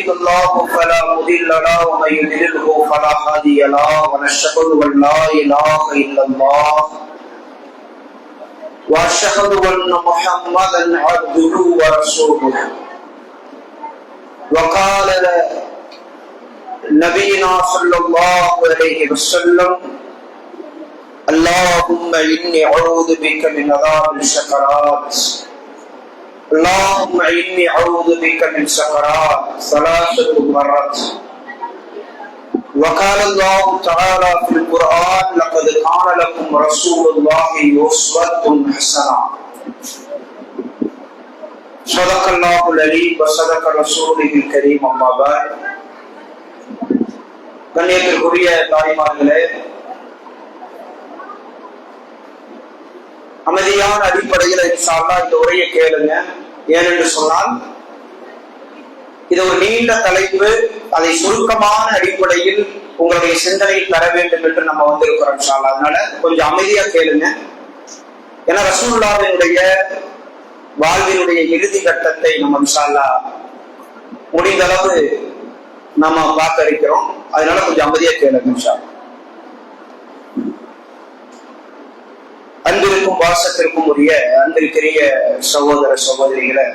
يهده الله فلا مضل له ومن يضلله فلا هادي له ونشهد أن لا إله إلا الله وأشهد أن محمدا عبده ورسوله وقال نبينا صلى الله عليه وسلم اللهم إني أعوذ بك من عذاب السكرات اللهم إني أعوذ بك من سكرات ثلاثة مرات وقال الله تعالى في القرآن لقد كان لكم رسول الله أسوة حسنة صدق الله العليم وصدق رسوله الكريم أما بعد கண்ணியத்திற்குரிய தாய்மார்களே, அமைதியான அடிப்படையில் இன்ஷா அல்லாஹ் இந்த உரையை கேளுங்க. ஏனென்று சொன்னால் இது ஒரு நீண்ட தலைப்பு. அதை சுருக்கமான அடிப்படையில் உங்களுடைய சிந்தனையில் தர வேண்டும் என்று நம்ம வந்திருக்கிறோம் இன்ஷா அல்லாஹ். அதனால கொஞ்சம் அமைதியா கேளுங்க. ஏன்னா ரசூலுல்லாஹ்வினுடைய வாழ்வினுடைய இறுதி கட்டத்தை நம்ம இன்ஷா அல்லாஹ் முடிந்த அளவு நாம பார்க்க இருக்கிறோம். அதனால கொஞ்சம் அமைதியா கேளுங்க இன்ஷா அல்லாஹ். அன்பிற்கும் வாசத்திற்கும் உரிய அன்பிற்குரிய சகோதர சகோதரிகளை,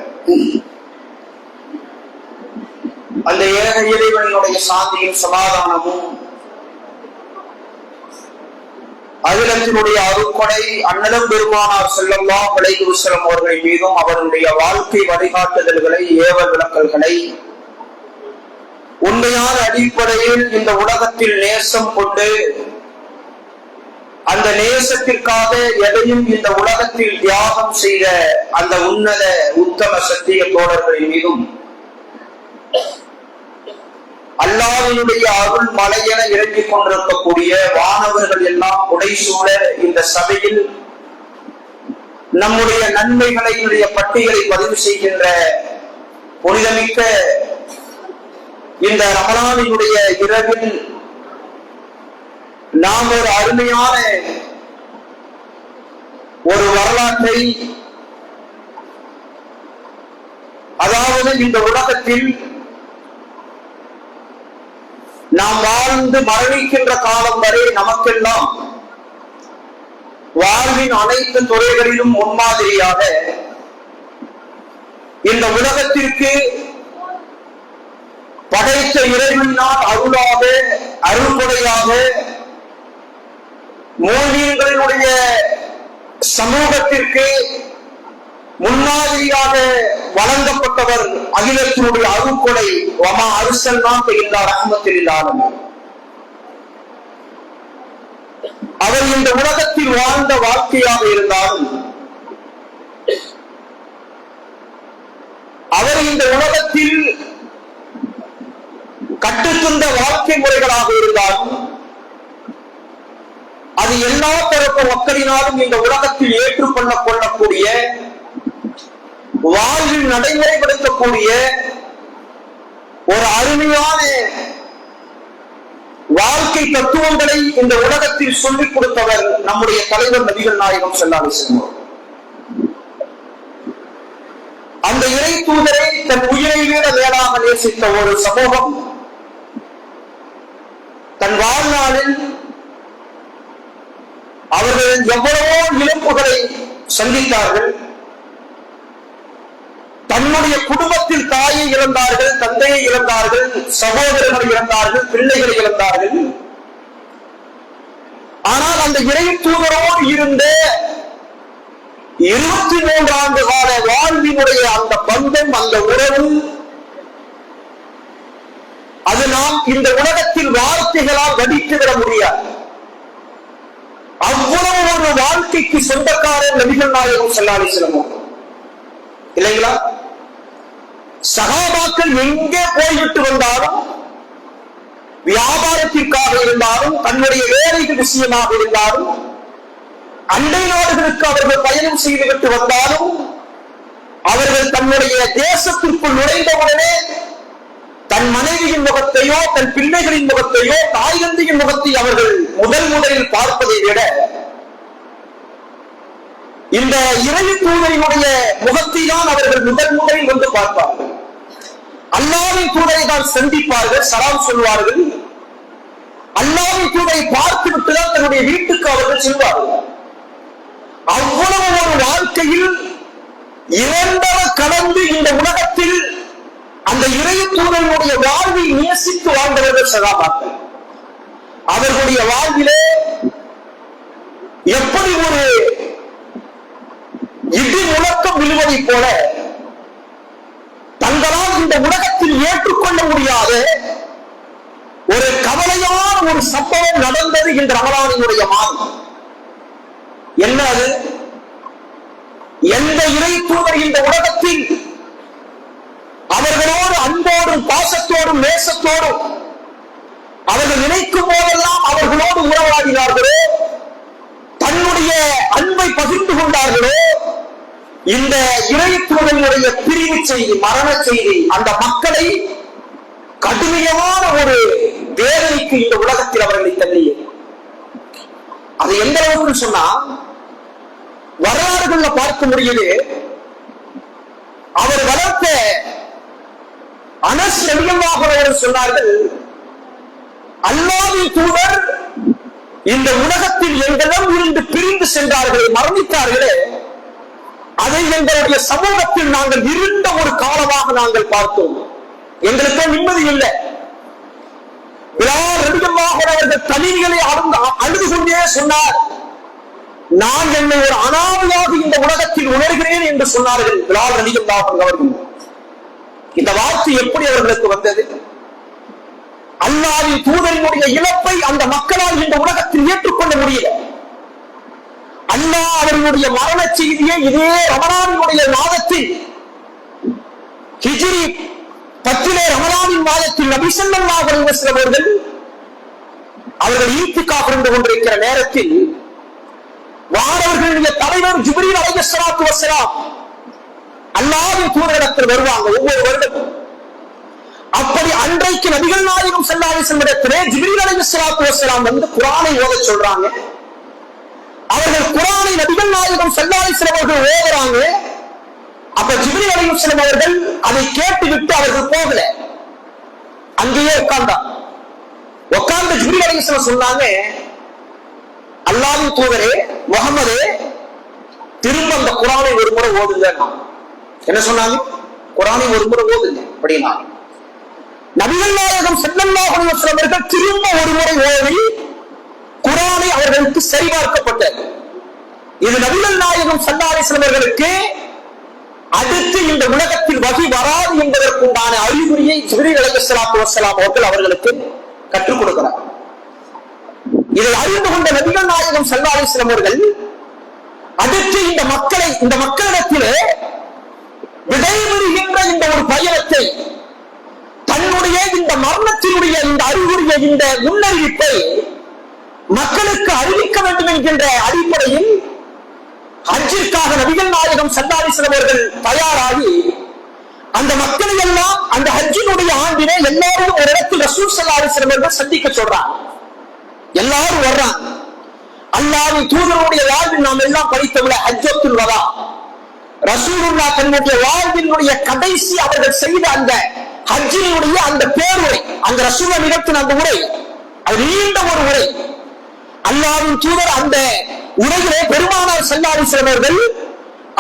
அந்த ஏக இறைவனுடைய சாந்தியும் சமாதானமும் அகிலத்தினுடைய அருட்கொடை அண்ணலும் பெருமானார் ஸல்லல்லாஹு அலைஹி வஸல்லம் அவர்கள் மீதும் அவருடைய வாழ்க்கை வழிகாட்டுதல்களை ஏவல் விளக்கல்களை உண்மையான அடிப்படையில் இந்த உலகத்தில் நேசம் கொண்டு அந்த நேசத்திற்காக எதையும் இந்த உலகத்தில் தியாகம் செய்த அந்த உன்னத உத்தம சத்திய தோழர்களின் மீதும் அல்லாஹ்வினுடைய அருள் மலையென இறங்கிக் கொண்டிருக்கக்கூடிய வானவர்கள் எல்லாம் உடைசூழ இந்த சபையில் நம்முடைய நன்மைகளினுடைய பட்டியலை பதிவு செய்கின்ற புனிதமிக்க இந்த ரமலானினுடைய இரவில் நாம் ஒரு அருமையான ஒரு வரலாற்றை, அதாவது இந்த உலகத்தில் நாம் வாழ்ந்து மரணிக்கின்ற காலம் வரை நமக்கெல்லாம் வாழ்வின் அனைத்து துறைகளிலும் முன்மாதிரியாக இந்த உலகத்திற்கு படைத்த இறைவனால் அருளாக அருள்கொடையாக மூமின்களினுடைய சமூகத்திற்கு முன்மாதிரியாக வழங்கப்பட்டவர் அகிலத்தினுடைய அருள்கொடை. வமா அர்சல்னாக இல்லா ரஹ்மத்துல் லில் ஆலமீன். அவர் இந்த உலகத்தில் வாழ்ந்த வாழ்க்கையாக இருந்தாலும், அவர் இந்த உலகத்தில் கற்றுத்தந்த வாழ்க்கை முறைகளாக இருந்தாலும், அது எல்லா தரப்பு மக்களினாலும் இந்த உலகத்தில் ஏற்றுக்கொள்ளக்கூடிய வாழ்வில் நடைமுறைப்படுத்தக்கூடிய ஒரு அருமையான வாழ்க்கை தத்துவங்களை இந்த உலகத்தில் சொல்லிக் கொடுத்தவர் நம்முடைய தலைவர் நபிகள் நாயகம் ஸல்லல்லாஹு அலைஹி வஸல்லம். அந்த இறை தூதரை தன் உயிரை விட மேலாக நேசித்த ஒரு சமூகம் தன் வாழ்நாளில் அவர்கள் எவ்வளவோ இழப்புகளை சந்தித்தார்கள். தன்னுடைய குடும்பத்தில் தாயை இழந்தார்கள், தந்தையை இழந்தார்கள், சகோதரர்களை இழந்தார்கள், பிள்ளைகளை இழந்தார்கள். ஆனால் அந்த இறை தூதரோடு இருந்த 23 ஆண்டு கால வாழ்வினுடைய அந்த பந்தம், அந்த உறவு, அது நாம் இந்த உலகத்தில் வார்த்தைகளால் வடித்துவிட முடியாது. அவ்வளவு ஒரு வாழ்க்கைக்கு சொந்தக்காரர் நபிகள் நாயகம் ஸல்லல்லாஹு அலைஹி வஸல்லம் இல்லைங்களா? சஹாபாக்கள் எங்கே போய்விட்டு வந்தாலும், வியாபாரத்திற்காக இருந்தாலும், தன்னுடைய வேலைகள் விஷயமாக இருந்தாலும், அண்டை நாடுகளுக்கு அவர்கள் பயணம் செய்துவிட்டு வந்தாலும், அவர்கள் தன்னுடைய தேசத்திற்குள் நுழைந்தவுடனே தன் மனைவியின் முகத்தையோ தன் பிள்ளைகளின் முகத்தையோ தாய் தந்தையின் முகத்தை அவர்கள் முதலில் பார்ப்பதை விட இந்த இறை தூதரினுடைய முகத்தை தான் அவர்கள் முதலில் வந்து பார்ப்பார்கள். அல்லாஹ்வின் தூதரை தான் சந்திப்பார்கள், சலாம் சொல்வார்கள். அல்லாஹ்வின் தூதரை பார்த்து விட்டுதான் தன்னுடைய வீட்டுக்கு அவர்கள் செல்வார்கள். அவ்வளவு ஒரு வாழ்க்கையில் இரண்டர கலந்து இந்த உலகத்தில் அந்த இறை தூதனுடைய வாழ்வை நேசித்து வாழ்ந்தவர்கள் சகாபாக்கள். அவர்களுடைய வாழ்விலே எப்படி ஒரு இடி முழக்கம் விழுவதை போல தங்களால் இந்த உலகத்தில் ஏற்றுக்கொள்ள முடியாத ஒரு கவலையான ஒரு சம்பவம் நடந்தது இந்த ரமலானினுடைய மாதம். என்ன அது? எந்த இறை தூதர் இந்த உலகத்தில் அவர்களோடு அன்போடும் பாசத்தோடும் நேசத்தோடும் அவர்கள் நினைக்கும் போதெல்லாம் அவர்களோடு உறவாடினார்களோ, தன்னுடைய அன்பை பகிர்ந்து கொண்டார்களோ, இந்த இறை தூதனுடைய பிரிவு செய்தி, மரண செய்தி அந்த மக்களை கடுமையான ஒரு வேதனைக்கு இந்த உலகத்தில் அவர்களை தள்ளியது. அது எந்த அளவுக்கு சொன்னா, வரலாறுகள்ல பார்க்க முடியுது. அவர் வளர்த்த அனஸ் ரலியல்லாஹு அன்ஹு சொன்னார்கள், அல்லாஹ்வின் தூதர் இந்த உலகத்தில் எங்களிடம் இருந்து பிரிந்து சென்றார்களே, மரணித்தார்களே, அதை எங்களுடைய சமூகத்தில் நாங்கள் இருந்த ஒரு காலமாக நாங்கள் பார்த்தோம். எங்களுக்கு நிம்மதி இல்லை. பிலால் ரலியல்லாஹு அன்ஹு அவர்கள் தனிகளை அழுது கொண்டே சொன்னார், நான் என்னை ஒரு அனாதையாக இந்த உலகத்தில் உணர்கிறேன் என்று சொன்னார்கள் பிலால் ரலியல்லாஹு அன்ஹு அவர்கள். இந்த வார்த்தை எப்படி அவர்களுக்கு வந்தது? அல்லாஹ்வின் தூதரினுடைய இழப்பை அந்த மக்களால் இந்த உலகத்தில் ஏற்றுக்கொள்ள முடியல. அல்லாஹ் அவர்களுடைய மரண செய்தியை இதே ரமலானினுடைய மாதத்தில், ஹிஜ்ரி 10 ரமலானின் மாதத்தில் நபி ஸல்லல்லாஹு அலைஹி வஸல்லம் அவர்கள் ஈத்திகாஃப் இருந்து கொண்டிருக்கிற நேரத்தில் வானவர்களுடைய தலைவர் ஜிப்ரீல் அலைஹிஸ்ஸலாத்து வஸ்ஸலாம் அல்லாஹ்வின் தூதரிடத்தில் வருவாங்க ஒவ்வொரு வருடமும். அப்படி அன்றைக்கு நபிகள் நாயகம் ஸல்லல்லாஹு அலைஹி வஸல்லம் இடத்திலே ஜிப்ரீல் அலைஹிஸ்ஸலாத்து வஸ்ஸலாம் வந்து குர்ஆனை ஓதச் சொல்றாங்க. அவர்கள் குர்ஆனை நபிகள் நாயகம் ஸல்லல்லாஹு அலைஹி வஸல்லம் அவர்கள் ஓதுறாங்க. அப்ப ஜிப்ரீல் அலைஹிஸ்ஸலாம் அவர்கள் அதை கேட்டுவிட்டு அவர்கள் போகல, அங்கேயே உட்கார்ந்து ஜிப்ரீல் அலைஹிஸ்ஸலாம் சொன்னாங்க, அல்லாஹ்வின் தூதரே முஹம்மதே, திரும்ப அந்த குர்ஆனை ஒரு முறை ஓதுங்க. என்ன சொன்னாங்க? குர்ஆனை ஒரு முறை ஓதுங்க அப்படின்னா. நபிகள் நாயகம் ஸல்லல்லாஹு அலைஹி வஸல்லம் அவர்கள் திரும்ப ஒரு முறை ஓதி குர்ஆனை அவர்களுக்கு சரிபார்க்கப்பட்டது. இது நபிகள் நாயகம் ஸல்லல்லாஹு அலைஹி வஸல்லம் அவர்களுக்கு அடுத்து இந்த உலகத்தில் வஹி வராது என்பதற்குண்டான அறிகுறியை ஜிப்ரீல் அலைஹிஸ்ஸலாத்து வஸ்ஸலாம் அவர்கள் அவர்களுக்கு கற்றுக் கொடுக்கிறார். இதை அறிந்து கொண்ட நபிகள் நாயகம் ஸல்லல்லாஹு அலைஹி வஸல்லம் அவர்கள் அடுத்து இந்த மக்களிடத்திலே விடைபெறுகின்ற இந்த ஒரு பயணத்தை, தன்னுடைய இந்த மரணத்தினுடைய இந்த அறிகுறியை, இந்த முன்னறிவிப்பை மக்களுக்கு அறிவிக்க வேண்டும் என்கின்ற அடிப்படையில் ஹஜ்ஜிற்காக நபிகள் நாயகம் ஸல்லல்லாஹு அலைஹி வஸல்லம் அவர்கள் தயாராகி அந்த மக்களை எல்லாம் அந்த ஹஜ்ஜினுடைய ஆண்டிலே எல்லாரும் ஒரு இடத்தில் ரசூல் ஸல்லல்லாஹு அலைஹி வஸல்லம் அவர்கள் சந்திக்க சொல்றாங்க. எல்லாரும் வர்றாங்க. அல்லாஹ்வின் தூதருடைய வாழ்வில் நாம் எல்லாம் படித்தோம்ல, ஹஜ்ஜத்துல் வதா, ரசூலுல்லாஹ் தன்னுடைய வாழ்வினுடைய கடைசி அவர்கள் செய்த அந்த ஹஜ்ஜினுடைய அந்த பேருரை, அந்த ரசூலுல்லாஹ் நிகழ்த்தின அந்த உரை, அது நீண்ட ஒரு உரை. அல்லாஹ்வின் தூதர் அந்த உரையிலே பெருமானார் ஸல்லல்லாஹு அலைஹி வஸல்லம் அவர்கள்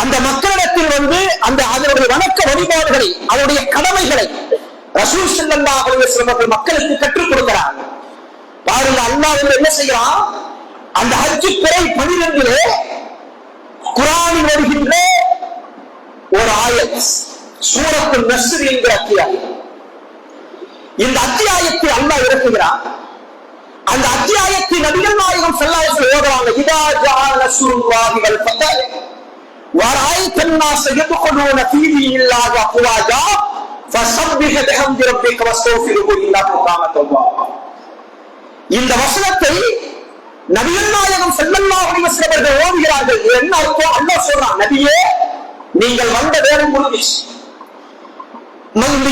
அந்த மக்களிடத்தில் வந்து அந்த அதனுடைய வணக்க வழிபாடுகளை, அதனுடைய கடமைகளை ரசூல் ஸல்லல்லாஹு அலைஹி வஸல்லம் அவர்கள் மக்களுக்கு கற்றுக் கொடுக்கிறார். பாருங்க, அல்லாஹ் என்ன செய்யறான்? அந்த ஹஜ் பிறை 12 குர்ஆனில் வருகின்ற ஒரு ஆயத், சூரத்துல் நஸ்ர் என்கிற அத்தியாயம். இந்த அத்தியாயத்தை அல்லாஹ் இறக்குகிறான். அந்த அத்தியாயத்தை நபிகள் நாயகம் ஸல்லல்லாஹு அலைஹி வஸல்லம் ஓதுறாங்க. இதா ஜாஅ நஸ்ருல்லாஹி வல் ஃபத்ஹ் வராய்தன் நாஸ யதுகுலூன ஃபீ தீனில்லாஹி அஃவாஜா ஃபஸப்பிஹ் பிஹம்தி ரப்பிக வஸ்தக்ஃபிருஹு இன்னஹு கான தவ்வாபா. இந்த வசனத்தை நபிகள் நாயகம் ஸல்லல்லாஹு அலைஹி வஸல்லம் அவர்கள் ஓதுகிறார்கள். என்ன அர்த்தம்? அல்லாஹ் சொல்றான், நபியே, நீங்கள் வந்த வேலை முடிஞ்சிச்சு.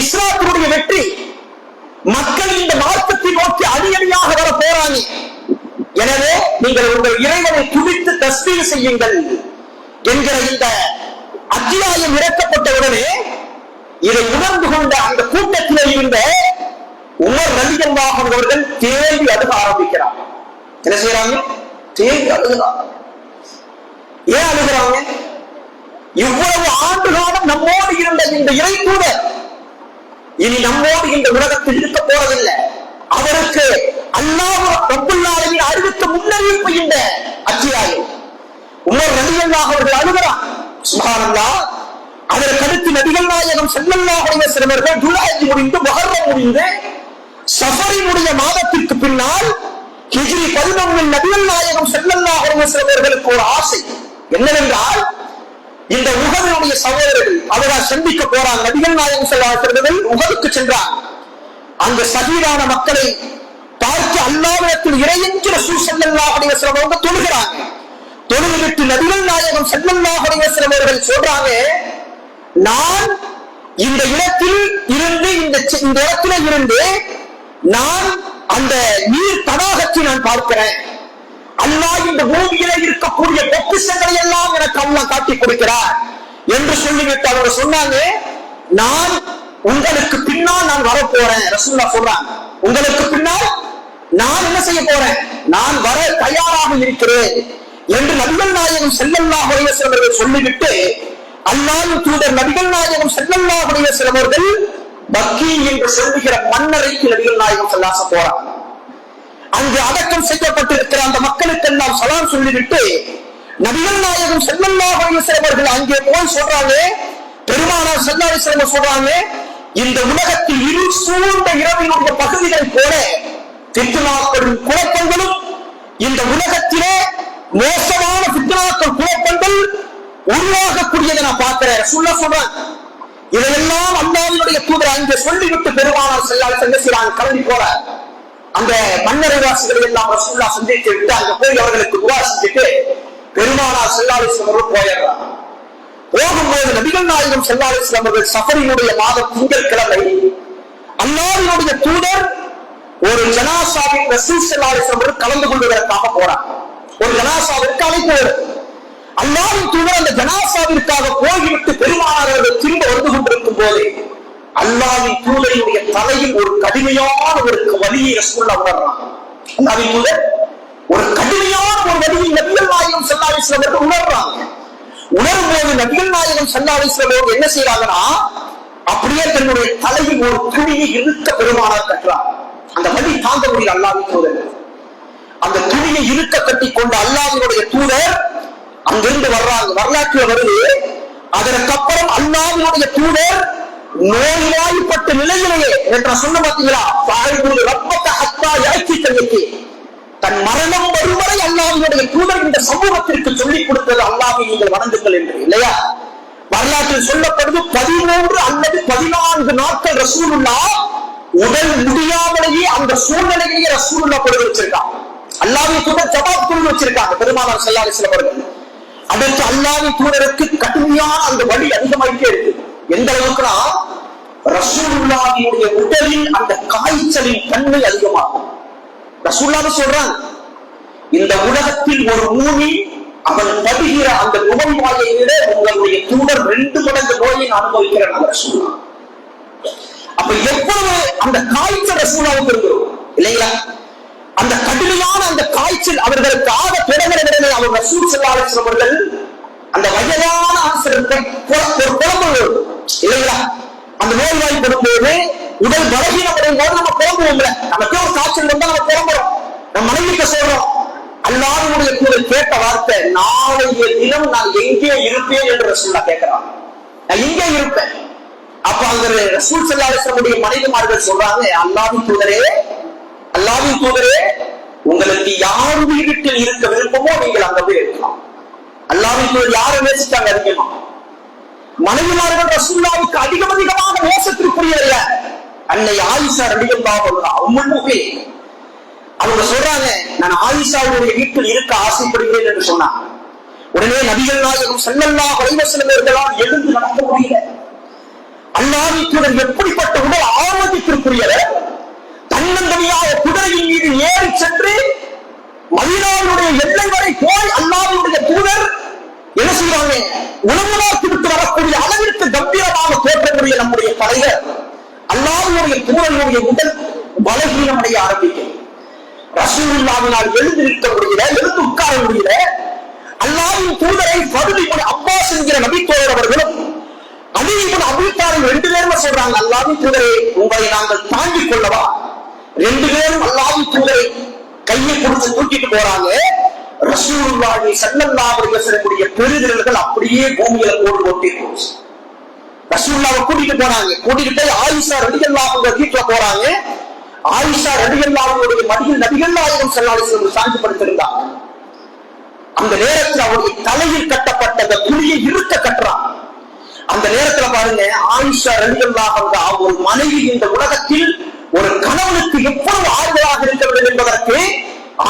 இஸ்லாத்தினுடைய வெற்றி, மக்கள் இந்த மார்க்கத்தை நோக்கி அடியடியாக வர போறாங்க. எனவே நீங்கள் உங்கள் இறைவனை துதித்து தஸ்பீஹ் செய்யுங்கள் என்கிற இந்த அத்தியாயம் இறக்கப்பட்டவுடனே இதை உணர்ந்து கொண்ட அந்த கூட்டத்திலே இருந்த உமர் ரலியல்லாஹு அன்ஹு அவர்கள் தேம்பி அழுக ஆரம்பிக்கிறார். என்ன செய்யறாங்க? தேம்பி அழுகிறாங்க. ஏன் அழுகிறாங்க? இவ்வளவு ஆண்டு காலம் நம்மோடு இருந்த இந்த இறை தூதர் இனி நம்மோடு இந்த உலகத்தில் இருக்க போறதில்லை. அவருக்கு அல்லாஹ் ரப்பல் ஆலமீன் அறிவித்த முன்னறிவிப்பு இந்த அத்தியாயம். உமர் ரலியல்லாஹு அவர்கள் அழுகிறார். சுப்ஹானல்லாஹ். அதற்கடுத்து நபிகள் நாயகம் ஸல்லல்லாஹு அலைஹி வஸல்லம் அவர்கள் துல்ஹஜ் முடிந்து முஹர்ரம் முடிந்து சஃபரினுடைய மாதத்திற்கு பின்னால் ஹிஜ்ரி 11 நபிகள் நாயகம் ஸல்லல்லாஹு அலைஹி வஸல்லம் அவர்களுக்கு ஒரு ஆசை என்னவென்றால், இந்த உஹதுடைய சகோதரர்கள் அவர்கள் சந்திக்க போறாங்க. நபிகள் நாயகம் ஸல்லல்லாஹு அலைஹி வஸல்லம் உஹதுக்கு சென்றார். அந்த ஷஹீதான மக்களை பார்த்து அல்லாஹ்விடத்தில் இறையென்று ரசூல் ஸல்லல்லாஹு அலைஹி வஸல்லம் அவங்க தொழுகிறாங்க. தொழுதுவிட்டு நபிகள் நாயகம் ஸல்லல்லாஹு அலைஹி வஸல்லம் அவர்கள் சொல்றாங்க, நான் இந்த இடத்தில் இருந்து இந்த இடத்துல இருந்து நான் அந்த நீர் தடாகத்தை நான் பார்க்கிறேன். அல்லாஹ் இந்த பூமியில இருக்கக்கூடிய பொக்கிஷங்களை எல்லாம் எனக்கு அல்லாஹ் காட்டி கொடுக்கிறார் என்று சொல்லிவிட்டு அவங்க சொன்னாங்க, நான் உங்களுக்கு பின்னால் நான் வரப்போறேன். ரசூலுல்லாஹ் சொல்றாங்க, உங்களுக்கு பின்னால் நான் என்ன செய்ய போறேன், நான் வர தயாராக இருக்கிறேன் என்று நபிகள் நாயகம் ஸல்லல்லாஹு அலைஹி வஸல்லம் அவர்கள் சொல்லிவிட்டு அல்லாஹ்வின் தூதர் நபிகள் நாயகம் ஸல்லல்லாஹு அலைஹி வஸல்லம் அவர்கள் பக்கீ என்று சொல்லுகிற மன்னரைக்கு நபிகள் நாயகம் ஸல்லல்லாஹு அலைஹி வஸல்லம் போறாங்க. அங்கு அடக்கம் செய்யப்பட்டிருக்கிற அந்த மக்களுக்கு எல்லாம் சலாம் சொல்லிவிட்டு நபிகள் நாயகம் ஸல்லல்லாஹு அலைஹி வஸல்லம் அவர்கள் அங்கே போய் சொல்றாங்க, பெருமானார் ஸல்லல்லாஹு அலைஹி வஸல்லம் சொல்றாங்க, இந்த உலகத்தில் இருள் சூழ்ந்த இரவினுடைய பகுதிகளை போல ஃபித்னாக்களும் குழப்பங்களும் இந்த உலகத்திலே மோசமான ஃபித்னாக்கள் குழப்பங்கள் உருவாகக்கூடியதை நான் பார்க்கிறேன். ரசூலுல்லாஹ் சொல்றாங்க. இதையெல்லாம் அல்லாஹ்வுடைய தூதர் அங்கே சொல்லிவிட்டு பெருமானார் ஸல்லல்லாஹு அலைஹி வஸல்லம் கிளம்பி போற அந்த மன்னரை வாசிகளை எல்லாம் ரசூலுல்லாஹ் சந்தித்து விட்டு அங்க போய் அவர்களுக்கு துஆ செஞ்சுட்டு பெருமானார் ஸல்லல்லாஹு அலைஹி வஸல்லம் போயிடுறாங்க. போகும்போது நபிகள் நாயகம் ஸல்லல்லாஹு அலைஹி வஸல்லம் அவர்கள் சஃபரினுடைய மாதம் திங்கட்கிழமை அல்லாஹ்வுடைய தூதர் ஒரு ஜனாசாவில் ரசூல் ஸல்லல்லாஹு அலைஹி வஸல்லம் கலந்து கொள்வதற்காக போறாங்க. ஒரு ஜனாசாவிற்கு அழைப்பு வருது. அல்லாஹ்வின் தூதர் அந்த ஜனாசாவிற்காக போய்விட்டு பெருமானார் அவர்கள் திரும்ப வந்து கொண்டிருக்கும் போது அல்லாஹ்வின் தூதரினுடைய தலையில் ஒரு கடுமையான ஒரு வலியை ரசூலுல்லாஹ் உணர்றாங்க. அல்லாஹ்வின் தூதர் ஒரு கடுமையான ஒரு வலியை நபிகள் நாயகம் ஸல்லல்லாஹு அலைஹி வஸல்லம் அவர்கள் உணர்றாங்க. உணரும் போது நபிகள் நாயகம் ஸல்லல்லாஹு அலைஹி வஸல்லம் அவர்கள் என்ன செய்யறாங்கன்னா, அப்படியே தன்னுடைய தலையில் ஒரு துணியை இழுக்க பெருமானார் கட்டுறாங்க. அந்த வலி தாங்க முடியல அல்லாஹ்வின் தூதர். அந்த துணியை இழுக்க கட்டி கொண்ட அல்லாஹ்வுடைய தூதர் அங்கிருந்து வர்றாங்க. வரலாற்றில் வருது. அதற்கப்புறம் அல்லாஹ்வுடைய தூதர் நோய்வாய்ப்பட்ட நிலையிலேயே என்ற சொன்ன பார்த்தீங்களா, தன் மரணம் வரும் வரை அல்லாஹ்வுடைய தூதர் இந்த சமூகத்திற்கு சொல்லிக் கொடுத்தது அல்லாஹ்வை நீங்கள் வணங்குங்கள் என்று இல்லையா? வரலாற்றில் சொல்லப்படுது 13 அல்லது 14 நாட்கள் ரசூலுல்லாஹ் உடல் முடியாமலேயே அந்த சூழ்நிலையிலேயே ரசூலுல்லாஹ் கொடுத்து வச்சிருக்காங்க. அல்லாஹ்வின் தூதர் ஜவாப் கொடுத்து வச்சிருக்காங்க பெருமானார் ஸல்லல்லாஹு அலைஹி வஸல்லம் அவர்கள். அடுத்து அல்லாஹ்வின் தூதருக்கு கடுமையான அந்த வலி அதிகமாயிட்டே இருக்கு. எந்த அளவுக்குனா ரசூலுல்லாஹ்வுடைய உடலில் அந்த காய்ச்சலின் தன்மை அதிகமாகும். ரசூலுல்லாஹ் சொல்றாங்க, இந்த உலகத்தில் ஒரு மூமின் அவன் படுகிற அந்த நோய்வாயை விட உங்களுடைய தூதர் 2 மடங்கு நோயை அனுபவிக்கிறார் ரசூலுல்லாஹ். அப்ப எவ்வளவு அந்த காய்ச்சல் ரசூலுல்லாஹ்வுக்கு இருக்கும் இல்லைங்களா? அந்த கடுமையான அந்த காய்ச்சல் அவர்களுக்கு ஆக தொடங்கிற அவர் ரசூல் ஸல்லல்லாஹு அலைஹி வஸல்லம் அவர்கள் அந்த வயதான ஒரு குழம்பு இல்லைங்களா? அந்த நோய்வாய்ப்படும் போது உடல் பலகீனப்படும் போது நம்ம குழம்புவோம்ல, நமக்கு ஒரு காய்ச்சல் வந்தா நம்ம குழம்புறோம், நம்ம மனைவிக்கு சொல்றோம். அல்லாஹ்வுடைய தூதர் கேட்ட வார்த்தை, நாளைய தினம் நான் எங்கே இருப்பேன் என்று ரசூலுல்லாஹ் கேட்கிறாங்க. நான் எங்கே இருப்பேன்? அப்ப அந்த ரசூல் ஸல்லல்லாஹு அலைஹி வஸல்லம் மனைவிமார்கள் சொல்றாங்க, அல்லாஹ்வின் தூதரே உங்களுக்கு யார் வீட்டில் இருக்க விருப்பமோ நீங்கள் அங்க போய் இருக்கலாம். அல்லாஹ்வின் தூதர் யாரை நேசித்தாங்க அதிகமா? மனைவிமார்கள் ரசூலுல்லாஹ்வுக்கு அதிகமாக நேசத்திற்குரியவங்க. அன்னை ஆயிஷா ரலியல்லாஹு அன்ஹா உம்முல் முஃமினீன் அவங்க சொல்றாங்க, நான் ஆயிஷாவுடைய வீட்டில் இருக்க ஆசைப்படுகிறேன் என்று சொன்னாங்க. உடனே நபிகள் நாயகம் ஸல்லல்லாஹு அலைஹி வஸல்லம் அவர்களால் எழுந்து நடக்க முடியல. அல்லாஹ்வின் தூதர் எப்படிப்பட்ட உடல் ஆரோக்கியத்திற்குரியவர், தன்னந்தனியாக குதிரையின் மீது ஏறி சென்று மதீனாவுடைய எல்லை வரை போய் அல்லாஹ்வுடைய தூதர் என்ன செய்வாங்க, உணவு விட்டு வரக்கூடிய அளவிற்கு கம்பீரமாக தோற்றக்கூடிய நம்முடைய தலைவர் அல்லாஹ்வுடைய தூதருடைய உடல் பலகீனம் அடைய ஆரம்பிக்கும். ரசூலுல்லாஹ்வினால் எழுந்து நிற்க முடியல, எழுந்து உட்கார முடியல. அல்லாஹ்வின் தூதரை ஃபதுல் இப்னு அப்பாஸ் என்கிற நபி தோழர் அவர்களும் அலி இப்னு அபூ தாலிப் 2 பேரும் சொல்றாங்க, அல்லாஹ்வின் தூதரை உங்களை நாங்கள் தாங்கிக் கொள்ளவா? 2 பேரும் அல்லாஹ்வின் தூதரை கையை கொடுத்து தூக்கிட்டு போறாங்க. ரசூலுல்லாஹி ஸல்லல்லாஹு அலைஹி வஸல்லம் பெருவிரல்கள் அப்படியே பூமியில போட்டு ஒட்டி போச்சு. ரசூலுல்லாஹ்வை கூட்டிட்டு போனாங்க. கூட்டிட்டு ஆயிஷா ரலியல்லாஹு அன்ஹா வீட்டுல போறாங்க. ஆயிஷா ரலியல்லாஹு அன்ஹா மடியில் நபிகள் நாயகம் ஸல்லல்லாஹு அலைஹி வஸல்லம் சாந்தி படுத்திருந்தாங்க. அந்த நேரத்தில் அவருடைய தலையில் கட்டப்பட்ட அந்த துணியை இருக்க கட்டுறாங்க. அந்த நேரத்துல பாருங்க, ஆயிஷா ரலியல்லாஹு அன்ஹா ஒரு மனைவி இந்த உலகத்தில் ஒரு கணவனுக்கு எவ்வளவு ஆறுதலாக இருக்க வேண்டும் என்பதற்கு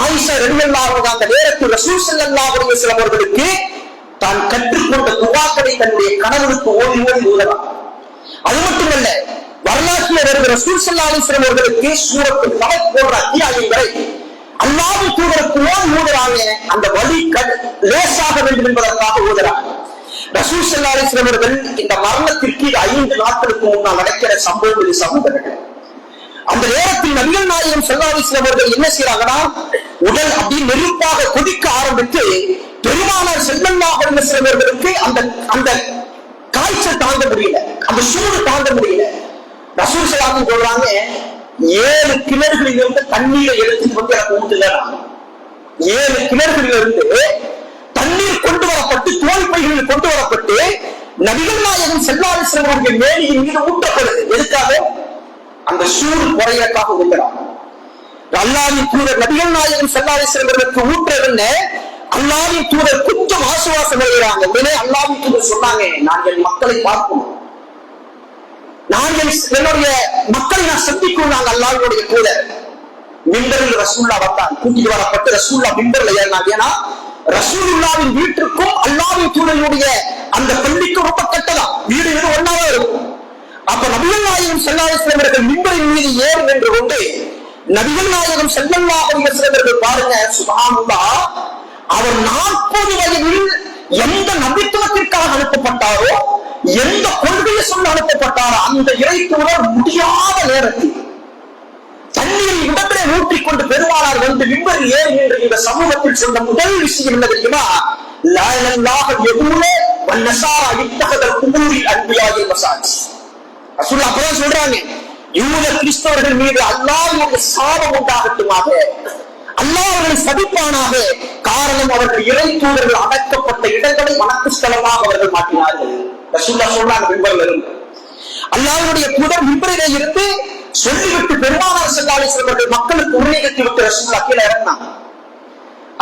ஆயிஷா ரலியல்லாஹு அன்ஹா அந்த நேரத்தில் ரசூல் ஸல்லல்லாஹு அலைஹி வஸல்லம் அவர்களுக்கு தான் கற்றுக்கொண்ட துஆக்களை தன்னுடைய கணவனுக்கு ஓதி ஓதி ஓதலாம். அது மட்டுமல்ல, வரலாற்றில் வருகிற ரசூல் ஸல்லல்லாஹு அலைஹி வஸல்லம் அவர்களுக்கு சூரத்துல் கஹஃப் போன்ற அத்தியாயங்களை அல்லாஹ்வின் தூதருக்கு ஓதி ஓதுறாங்க. அந்த வலி லேசாக வேண்டும் என்பதற்காக ஓதுறாங்க. ரசூல் ஸல்லல்லாஹு அலைஹி வஸல்லம் அவர்கள் இந்த மரணத்திற்கு 5 நாட்களுக்கு முன்னால் நடக்கிற சம்பவம் இது சகோதரர்கள். அந்த நேரத்தில் நபிகள் நாயகம் ஸல்லல்லாஹு அலைஹி வஸல்லம் அவர்கள் என்ன செய்யறாங்கன்னா, உடல் அப்படி நெருப்பாக கொதிக்க ஆரம்பித்து பெருமானார் ஸல்லல்லாஹு அலைஹி வஸல்லம் அவர்களுக்கு அந்த காய்ச்சல் தாங்க முடியல, அந்த சூடு தாங்க முடியல. ரசூல் ஸல்லல்லாஹு அலைஹி வஸல்லம் சொல்றாங்க, 7 கிணறுகளில் இருந்து தண்ணீரை எடுத்துட்டு வந்து எனக்கு ஊத்துகிறாங்க. 7 கிணறுகளில் இருந்து தண்ணீர் கொண்டு வரப்பட்டு தோல் பைகளில் கொண்டு வரப்பட்டு நபிகள் நாயகம் ஸல்லல்லாஹு அலைஹி வஸல்லம் அவர்கள் மேனியின் மீது ஊற்றப்படுது. எதுக்காக? அந்த சூடு குறையக்காக ஊத்துறாங்க. அல்லாஹ்வின் தூதர் நபிகள் நாயகம் ஸல்லல்லாஹு அலைஹி வஸல்லம் அவர்களுக்கு ஊற்றுறதுன்னு அல்லாஹ்வின் தூதர் கொஞ்சம் ஆசுவாசம் அடைகிறாங்க. உடனே அல்லாஹ்வின் தூதர் சொன்னாங்க, நான் என் மக்களை பார்க்கணும், நான் என்னுடைய மக்களை நான் சந்திக்கும். நாங்கள் அல்லாஹ்வுடைய தூதர் மிம்பரில் ரசூலுல்லாஹ் வந்தாங்க. கூட்டிட்டு வரப்பட்டு ரசூலுல்லாஹ் மிம்பர்ல ஏறினாங்க. ஏன்னா ரசூலுல்லாஹ்வின் வீட்டிற்கும் அல்லாஹ்வின் தூதருடைய அந்த பள்ளிக்கும் ரொம்ப கட்டதான், வீடு ஒன்னாவே இருக்கும். அப்ப நபிகள் நாயகம் ஸல்லல்லாஹு அலைஹி வஸல்லம் அவர்கள் மிம்பரின் மீது ஏறி நின்று கொண்டு நபிகள் நாயகம் ஸல்லல்லாஹு அலைஹி வஸல்லம் அவர்கள் பாருங்க, சுப்ஹானல்லாஹ், அவர் 40 வயதில் எந்த நபித்துவத்திற்காக அனுப்பப்பட்டாரோ, எந்த கொள்கையை சொல்ல அனுப்பப்பட்டாரோ, அந்த இறை தூதர் முடியாத நேரத்தில் தண்ணீரை இடத்திலே ஊற்றிக் கொண்டு பெருமானார் வந்து மிம்பரில் ஏறி நின்று இந்த சமூகத்தில் சொன்ன முதல் விஷயம் என்ன தெரியுமா? லா இலாஹ யகூல வன்னஸாரா இத்தஹதல் குபூரில் அன்பியாஇல் மசாஜித். ரசூலுல்லாஹ் அப்பதான் சொல்றாங்க, யூத கிறிஸ்தவர்கள் மீது அல்லாஹ்வுடைய சாபம் உண்டாகட்டுமாக, அல்லாஹ் அவர்களை சபிப்பானாக. காரணம், அவர்கள் இறை தூதர்கள் அடக்கப்பட்ட இடங்களை வணக்க ஸ்தலமாக அவர்கள் மாற்றினார்கள். ரசூலுல்லாஹ் சொல்றாங்க, மிம்பரில் இருந்து அல்லாஹ்வுடைய தூதர் மிம்பரிலே இருந்து சொல்லிவிட்டு பெருமானார் ஸல்லல்லாஹு அலைஹி வஸல்லம் அவர்கள் மக்களுக்கு உரையாற்றி விட்டு ரசூலுல்லாஹ் கீழே இறங்கினாங்க.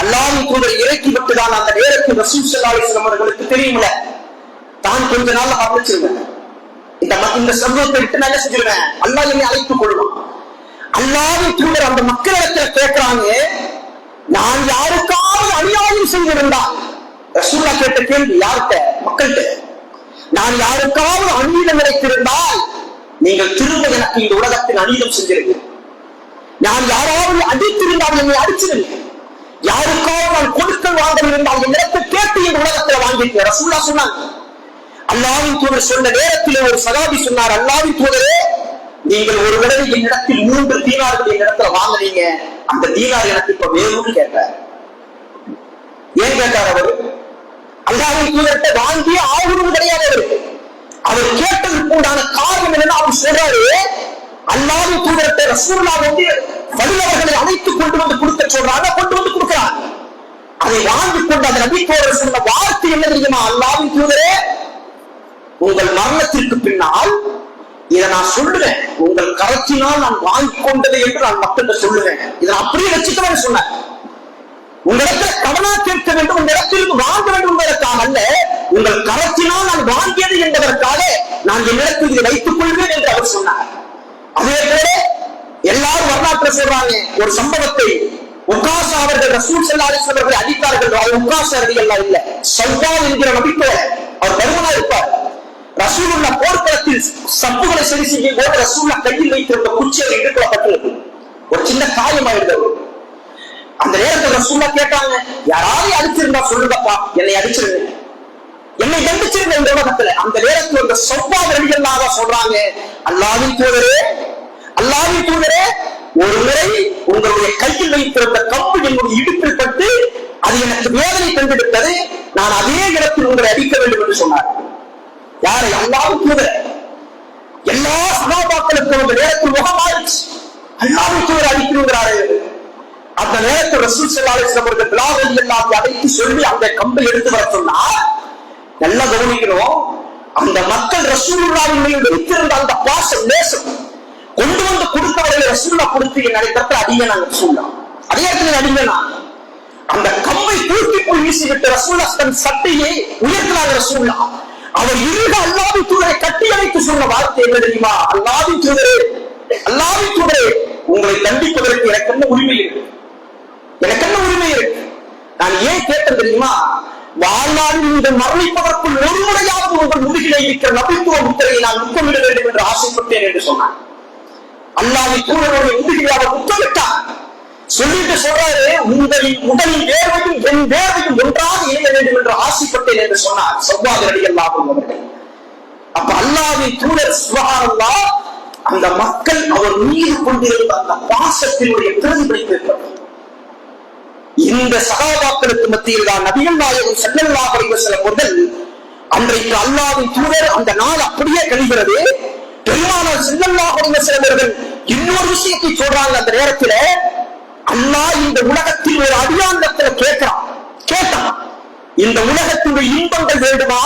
அல்லாஹ்வின் தூதர் இறக்கி விட்டுதான் அந்த நேரத்தில் ரசூல் ஸல்லல்லாஹு அலைஹி வஸல்லம் அவர்களுக்கு தெரியும்ல, தான் கொஞ்ச நாள்ல மரணிச்சிருவேன், இந்த சம்பவத்தை விட்டு நான் என்ன செஞ்சிருவேன், அல்லாஹ் என்னை அழைத்துக் கொள்ளும். அல்லாஹ்வின் தூதர் அந்த மக்களிடத்தில் கேட்கிறாங்க, நான் யாருக்காவது அநியாயம் செய்திருந்தால், ரசூலுல்லாஹ் கேட்ட கேள்வி யார்கிட்ட? மக்கள்கிட்ட. நான் யாருக்காவது அநீதம் இழைத்திருந்தால் நீங்கள் திரும்ப எனக்கு இந்த உலகத்தில் அநீதம் செஞ்சிருங்க. நான் யாராவது அடித்திருந்தால் என்னை அடிச்சிருங்க. யாருக்காவது நான் கொடுக்கல் வாங்க இருந்தால் என்னிடத்தை கேட்டு இந்த உலகத்தில் வாங்கியிருக்கேன். ரசூலுல்லாஹ் சொன்னாங்க. அல்லாஹ்வின் தூதர் சொன்ன நேரத்தில் ஒரு சகாபி சொன்னார், அல்லாஹ்வின் தூதரே, நீங்கள் ஒரு தடவை என்னிடத்தில் 3 தீனார்கள் என்னிடத்துல வாங்கினீங்க, அந்த தீனார் எனக்கு இப்ப வேணும்னு கேட்டார். ஏன் கேட்டார்? அவர் அல்லாஹ்வின் தூதர்கிட்ட வாங்கியே ஆகணும் கிடையாது. அவருக்கு அவர் கேட்டதுக்கு உண்டான காரணம் என்னன்னா, அவர் சொல்றாரு, அல்லாஹ்வின் தூதர்கிட்ட ரசூலுல்லாஹ் வந்து வலியவர்களை அழைத்து கொண்டு வந்து கொடுக்க சொல்றாங்க, கொண்டு வந்து கொடுக்கிறாங்க. அதை வாங்கி கொண்டு அந்த நபி தோழர் சொன்ன வார்த்தை என்ன தெரியுமா? அல்லாஹ்வின் தூதரே, உங்கள் மரணத்திற்கு பின்னால் இதை நான் சொல்லுவேன், உங்கள் கரத்தினால் நான் வாங்கி கொண்டது என்று நான் மக்கள்கிட்ட சொல்லுவேன். இதை அப்படியே வச்சுக்கணும்னு சொன்னேன். உங்களிடத்தில் கடனா கேட்க வேண்டும், உங்க இடத்திலிருந்து வாங்க வேண்டும் என்பதற்காக அல்ல, உங்கள் கரத்தினால் நான் வாங்கியது என்பதற்காக நான் என்னிடத்தில் இதை வைத்துக் கொள்வேன் என்று அவர் சொன்னார். அதே போல எல்லாரும் வரலாற்று சொல்றாங்க ஒரு சம்பவத்தை. உக்காசா அவர்கள் ரசூல் ஸல்லல்லாஹு அலைஹி வஸல்லம் அவர்களை அடித்தார்கள். உக்காசா ரலியல்லாஹு இல்ல, சவ்வால் என்கிற நபித்தோழ அவர் பருமனா இருப்பார். ரசூலுல்லாஹ் போர்க்களத்தில் சப்புகளை சரி செய்யும் போது ரசூலுல்லாஹ் கையில் வைத்திருந்த குச்சியை இடுக்கப்பட்டது, ஒரு சின்ன காயமாயிருந்தது. அந்த நேரத்தில் ரசூலுல்லாஹ் கேட்டாங்க, யாராவது அடிச்சிருந்தா சொல்லுங்கப்பா, என்னை அடிச்சிருங்க. என்னை தண்டிச்சிருந்த இந்த உலகத்துல. அந்த நேரத்தில் அந்த சொப்பாத ரலியல்லாஹு சொல்றாங்க, அல்லாஹ்வின் தூதரே, அல்லாஹ்வின் தூதரே, ஒரு முறை உங்களுடைய கையில் வைத்திருந்த கம்பு என்னுடைய இடுப்பில் பட்டு அது எனக்கு வேதனை தந்தெடுத்தது. நான் அதே இடத்தில் உங்களை அடிக்க வேண்டும் என்று சொன்னார். யாரை? அல்லாஹ்வின் தூதரே. எல்லா சகாபாக்களுக்கும் அந்த நேரத்தில் முகமாயிடுச்சு. அல்லாஹ்வின் தூதர் அடிக்கிறாரு. அந்த நேரத்தில் ரசூல் ஸல்லல்லாஹு அலைஹி வஸல்லம் அவர்கள் பிலால் ரலியல்லாஹு அழைத்து சொல்லி அந்த கம்பை எடுத்து வர சொன்னார். நல்லா கவனிக்கணும். அந்த மக்கள் ரசூலுல்லாஹின் மீது வைத்திருந்த அந்த பாசம், நேசம் கொண்டு வந்து கொடுத்தவர்களை ரசூலுல்லா கொடுத்து நடைபெற்ற அடிங்க நாங்க சொல்லலாம். அதே இடத்துல அடிங்க நான் அந்த கம்பை தூக்கி போய் வீசிவிட்டு ரசூலுல்லா தன் சட்டையை உயர்த்தினாங்க. ரசூலுல்லா அவர் இருக அல்லாஹ்வின் தூதரை கட்டி அணைத்து சொன்ன வார்த்தை என்ன தெரியுமா? அல்லாஹ்வின் தூதரே, அல்லாஹ்வின் தூதரே, உங்களை தண்டிப்பதற்கு எனக்கு என்ன உரிமை இருக்கு? எனக்கு என்ன உரிமை இருக்கு? நான் ஏன் கேட்டேன் தெரியுமா? வாழ்நாளில் நீங்கள் மரணிப்பதற்குள் ஒரு முறையாவது உங்கள் முதுகிலே இருக்கிற நபித்துவ முத்திரையை நான் முத்தமிட வேண்டும் என்று ஆசைப்பட்டேன் என்று சொன்னார். அல்லாஹ்வின் தூதருடைய முதுகிலே அவர் முத்தமிட்டார். சொல்லிட்டு சொல்றாரு, உங்களின் உடலின் வேர்வையும் என் வேர்வையும் ஒன்றாக இணைய வேண்டும் என்று ஆசைப்பட்டேன் என்று சொன்னார். சொவ்வாது ரலியல்லாஹு அவர்கள். அப்ப அல்லாஹ்வின் தூதர் சுப்ஹானல்லாஹ் அந்த மக்கள் அவர் மீது கொண்டிருந்த அந்த பாசத்தினுடைய பிரதிபலிப்பு. இந்த சகாபாக்களுக்கு மத்தியில் தான் நபிகள் நாயகம் ஸல்லல்லாஹு அலைஹி வஸல்லம் அவர்கள் அன்றைக்கு அல்லாஹ்வின் தூதர் அந்த நாள் அப்படியே கழிகிறது. பெருமானார் ஸல்லல்லாஹு அலைஹி வஸல்லம் அவர்கள் இன்னொரு விஷயத்தை சொல்றாங்க. அந்த நேரத்தில் அல்லாஹ் இந்த உலகத்தில் ஒரு அடியாண்டத்தில் கேட்டான், இந்த உலகத்தினுடைய இன்பங்கள் வேண்டுமா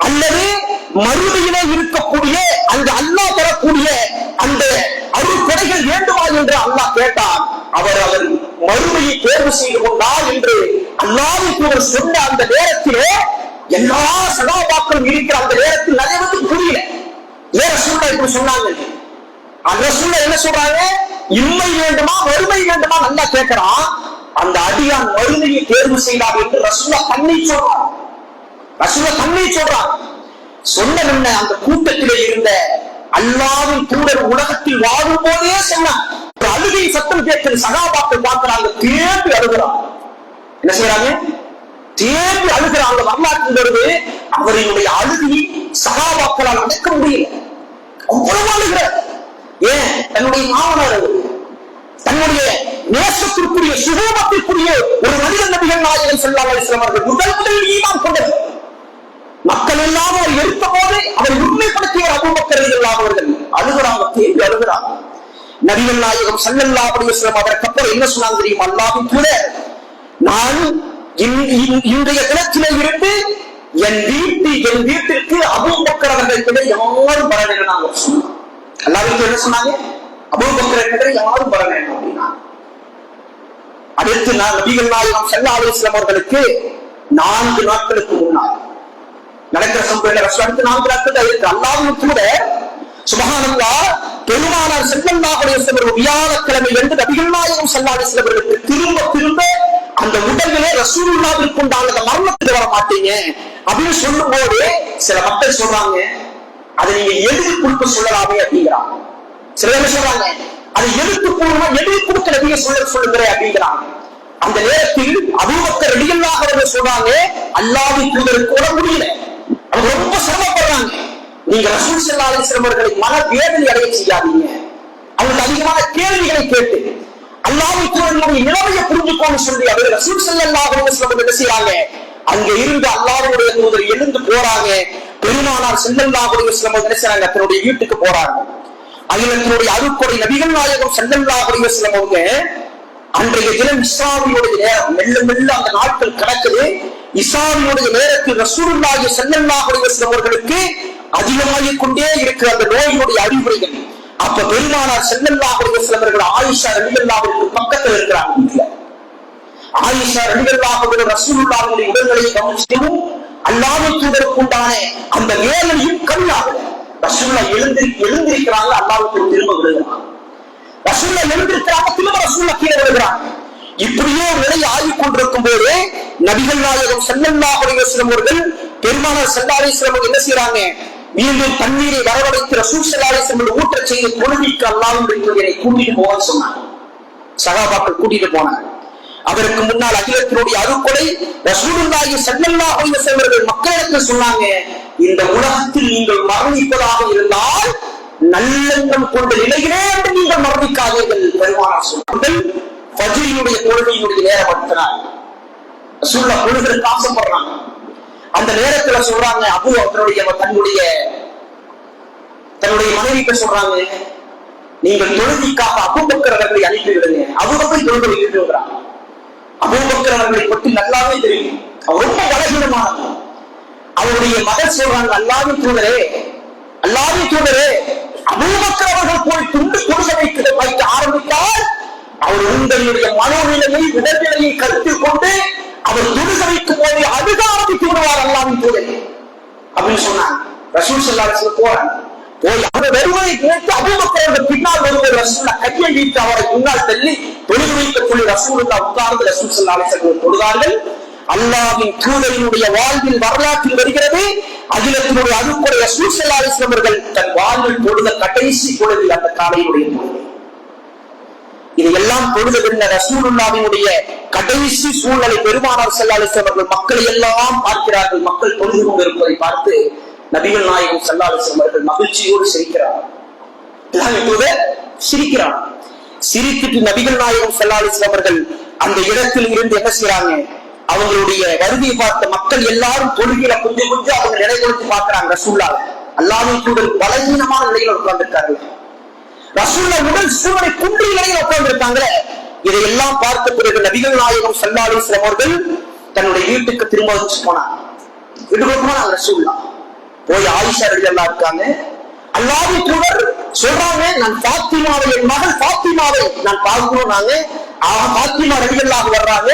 அல்லது மறுமையிலே இருக்கக்கூடிய அந்த அல்லாஹ் தரக்கூடிய அந்த அருள் கொடைகள் வேண்டுமா என்று அல்லாஹ் கேட்டான். அவர் மறுமையை தேர்வு செய்து கொண்டார் என்று அல்லாஹ்வின் தூதர் சொன்ன அந்த நேரத்திலே எல்லா சகாபாக்களும் இருக்கிற அந்த நேரத்தில் நிறைய வந்து புரியல. ஏன் ரசூலுல்லாஹ் இப்படி சொன்னாங்க? அந்த ரசூலுல்லாஹ் என்ன சொல்றாங்க? இன்மை வேண்டுமா மறுமை வேண்டுமா நல்லா கேட்கிறான். அந்த அடியான் மறுமையை தேர்வு செய்தார் என்று ரசூலுல்லாஹ் தன்னை சொல்றான். ரசூலுல்லாஹ் தன்னை சொல்றான். சொன்ன அந்த கூட்டத்திலே இருந்த அல்லாஹ்வின் தூதர் உலகத்தில் வாழும் போதே சொன்னார். அழுகை சத்தம் கேட்கிற சகாபாக்கள் பார்க்கிறாங்க, தேம்பி அழுகிறாங்க. என்ன செய்யறாங்க? தேம்பி அழுகிறாங்க. வரலாற்றில் வருது, அவர்களுடைய அழுகை சகாபாக்களால் அடக்க முடியல. அவ்வளவு அழுகிறார். ஏன்? தன்னுடைய மாமனார், தன்னுடைய நேசத்திற்குரிய சுகோபத்திற்குரிய ஒரு மனிதன் நபிகள் நாயகம் ஸல்லல்லாஹு அலைஹி வஸல்லம் அவர்கள் முதல் ஈமான் கொண்டது. மக்கள் எல்லாம் அவர் எடுத்த போது அவர் உண்மைப்படுத்திய அபூபக்கர் ரலியல்லாஹு அவர்கள் அழுகிறாங்க, தேம்பி அழுகிறாங்க. நபிகள் நாயகம் ஸல்லல்லாஹு அலைஹி வஸல்லம் அதற்கப்புறம் என்ன சொன்னாங்க தெரியுமா? அல்லாஹ்வின் தூதர், நான் இன்றைய தினத்திலே இருந்து என் வீட்டிற்கு அபூபக்கர் அவர்கள் யாரும் வர வேண்டாம். அல்லாஹ்வின் தூதர் என்ன சொன்னாங்க? அபூபக்கர் யாரும் வர வேண்டாம் அப்படின்னா. அடுத்து நபிகள் நாயகம் ஸல்லல்லாஹு அலைஹி வஸல்லம் அவர்களுக்கு 4 நாட்களுக்கு முன்னால் நடக்கிற சம்பவம் அடுத்த 4 நாட்கள் இருக்கு. அல்லாஹ்வின் தூதர் சுப்ஹானல்லாஹ் பெருமானார் ஸல்லல்லாஹு அலைஹி வஸல்லம் வியாழக்கிழமை என்று நபிகள் நாயகம் ஸல்லல்லாஹு அலைஹி வஸல்லம் அவர்களுக்கு திரும்ப அந்த உடலிலே ரசூலுல்லாஹ்விற்கு உண்டான மரணத்துக்கு வர மாட்டீங்க அப்படின்னு சொல்லும் போது சில மக்கள் சொல்றாங்க, அதை நீங்க எழுதி கொடுக்க சொல்லலாமே அப்படிங்கிறாங்க. சில பேர் சொல்றாங்க, அதை எழுத்துப்பூர்வமா எழுதி கொடுக்க நபியை சொல்லுங்க அப்படிங்கிறாங்க. அந்த நேரத்தில் அபூபக்கர் ரலியல்லாஹு அவர்கள் சொல்றாங்க, அல்லாஹ்வின் தூதருக்கு கூட முடியல, அவங்க ரொம்ப சிரமப்படுறாங்க. நீங்க ரசூல் ஸல்லல்லாஹு அலைஹி வஸல்லம் அவர்களை மன வேதனை அடைய செய்யாதீங்க. அவங்களுக்கு அதிகமான கேள்விகளை கேட்டு அல்லாஹ்வின் தூதருடைய நிலைமையை புரிஞ்சுக்கோன்னு சொல்லி அவர் ரசூல் ஸல்லல்லாஹு அலைஹி வஸல்லம் என்ன செய்யறாங்க? அங்க இருந்து அல்லாஹ்வுடைய தூதர் எழுந்து போறாங்க. பெருமானார் ஸல்லல்லாஹு அலைஹி வஸல்லம் என்ன செய்றாங்க? தன்னுடைய வீட்டுக்கு போறாங்க. அகிலத்தினுடைய அருட்கொடை நபிகள் நாயகம் ஸல்லல்லாஹு அலைஹி வஸல்லம் அவங்க அன்றைய தினம் இஸ்ராவினுடைய நேரம் மெல்ல அந்த நாட்கள் கடக்குது. இஸ்ராவினுடைய நேரத்தில் ரசூலுல்லாஹி ஸல்லல்லாஹு அலைஹி வஸல்லம் அவர்களுக்கு அதிகமாகிக் கொண்டே இருக்கிற அந்த நோயினுடைய அறிவுரைகள். அப்ப பெருமானார் ஸல்லல்லாஹு அலைஹி வஸல்லம் அவர்கள் ஆயிஷா ரலியல்லாஹு அன்ஹா பக்கத்துல இருக்கிறாங்க. ஆயிஷா ரலியல்லாஹு அன்ஹா ரசூலுல்லாஹினுடைய உடல்நிலையை கவனிச்சும் அல்லாஹ்வின் தூதருக்கு உண்டான அந்த வேதனையும் கம்மியாகல. ரசூலுல்லாஹ் எழுந்திருக்கிறாங்க, அல்லாஹ்வுக்கு திரும்ப விடுகிறாங்க. ரசூலுல்லாஹ் எழுந்திருக்கிறாங்க, திரும்ப ரசூலுல்லாஹ் கீழே விடுகிறாங்க. இப்படியே ஒரு நிலை ஆகிக் கொண்டிருக்கும் போது நபிகள் நாயகம் ஸல்லல்லாஹு அலைஹி வஸல்லம் அவர்கள் பெருமானார் ஸல்லல்லாஹு அலைஹி வஸல்லம் என்ன செய்றாங்க? மீண்டும் தண்ணீரை வரவழைத்து ரசூல் ஸல்லல்லாஹு அலைஹி வஸல்லம் ஊற்ற செய்து தொழுகைக்கு அல்லாஹ்வுடைய தூதரை கூட்டிட்டு போவான்னு சொன்னாங்க. சஹாபாக்கள் கூட்டிட்டு போனாங்க. அவருக்கு முன்னால் அகிலத்தினுடைய அருட்கொடை ரசூலுல்லாஹி ஸல்லல்லாஹு அலைஹி வஸல்லம் மக்களுக்கு சொன்னாங்க, இந்த உலகத்தில் நீங்கள் மரணிப்பதாக இருந்தால் நல்லெண்ணம் கொண்ட நிலையிலே நீங்கள் மரணிக்காதீர்கள். பெருமானார் சொன்னார்கள், ஃபஜ்ரினுடைய தொழுகையினுடைய நேரம் அடுத்தனார் ரசூலுல்லாஹ் தொழுகிறதுக்கு ஆசைப்படுறாங்க. அந்த நேரத்துல சொல்றாங்க, அபூ தன்னுடைய மனைவிக்கு சொல்றாங்க, நீங்கள் தொழுகைக்காக அபூபக்கர் அவர்களை அனுப்பிவிடுங்க. அபூபக்கர் தொழுகை வைக்கிறாங்க. அபூபக்கர் அவர்களை பற்றி நல்லாவே தெரியும், அவர் ரொம்ப பலகீனமானவர். அவருடைய மகள் சொல்றாங்க, அல்லாஹ்வின் தூதரே அபூபக்கர் அவர்கள் போய் தொழுகை வைக்க ஆரம்பித்தால் அவர் உங்களுடைய மனோநிலையை உடல்நிலையை கருத்தில் கொண்டு அவர் தொழுகை வைக்கும் போது அழுக ஆரம்பித்து விடுவார் அல்லாஹ்வின் தூதரே அப்படின்னு சொன்னாங்க. ரசூல் ஸல்லல்லாஹு அலைஹி வஸல்லம் போய் அவர் வருவதை கேட்டு அபூபக்கர் அவர்கள் பின்னால் வருவது ரசூலுல்லாஹ் கையை நீட்டி அவரை முன்னால் தள்ளி தொழுகை வைக்க சொல்லி ரசூலுல்லாஹ் உட்கார்ந்து ரசூல் ஸல்லல்லாஹு அலைஹி வஸல்லம் தொழுதார்கள். அல்லாஹ்வின் தூதரினுடைய வாழ்வில் வரலாற்றில் வருகிறது, அகிலத்தினுடைய அருட்கொடை ரசூல் ஸல்லல்லாஹு அலைஹி வஸல்லம் அவர்கள் தன் வாழ்வில் தொழுத கடைசி பொழுது அந்த காலையுடைய பொழுது. இதையெல்லாம் தொழுத பின்னர் ரசூலுல்லாஹ்வினுடைய கடைசி சூழ்நிலை பெருமானார் ஸல்லல்லாஹு அலைஹி வஸல்லம் அவர்கள் மக்களை எல்லாம் பார்க்கிறார்கள். மக்கள் தொழுது கொண்டிருப்பதை பார்த்து நபிகள் நாயகம் ஸல்லல்லாஹு அலைஹி வஸல்லம் அவர்கள் மகிழ்ச்சியோடு சிரிக்கிறார். சிரித்துட்டு நபிகள் நாயகம் ஸல்லல்லாஹு அலைஹி வஸல்லம் அவர்கள் அந்த இடத்தில் இருந்து என்ன செய்யறாங்க, அவங்களுடைய வருகையை பார்த்த மக்கள் எல்லாரும் தொழுகையில கொஞ்சம் கொஞ்சம் அவங்க நிலைநிறுத்தி பார்க்கிறாங்க. ரசூலுல்லாஹ் அல்லாஹ்வின் தூதர் பலவீனமான நிலையில் உட்கார்ந்திருக்கார்கள். ரசூலுல்லாஹ் உடல் சூழலை குன்றிய நிலையில் உட்கார்ந்திருக்காங்களே. இதையெல்லாம் பார்த்த பிறகு நபிகள் நாயகம் ஸல்லல்லாஹு அலைஹி வஸல்லம் அவர்கள் தன்னுடைய வீட்டுக்கு திரும்ப போனாங்க. வீட்டுக்கு போனாங்க. ரசூலுல்லாஹ் போய் ஆயிஷா ரலியல்லாஹு இருக்காங்க. அல்லாஹ்வின் தூதர் சொல்றாங்க, நான் ஃபாத்திமாவை, என் மகள் ஃபாத்திமாவை நான் பார்க்கணும். நாங்க ஃபாத்திமா ரலியல்லாஹு வர்றாங்க.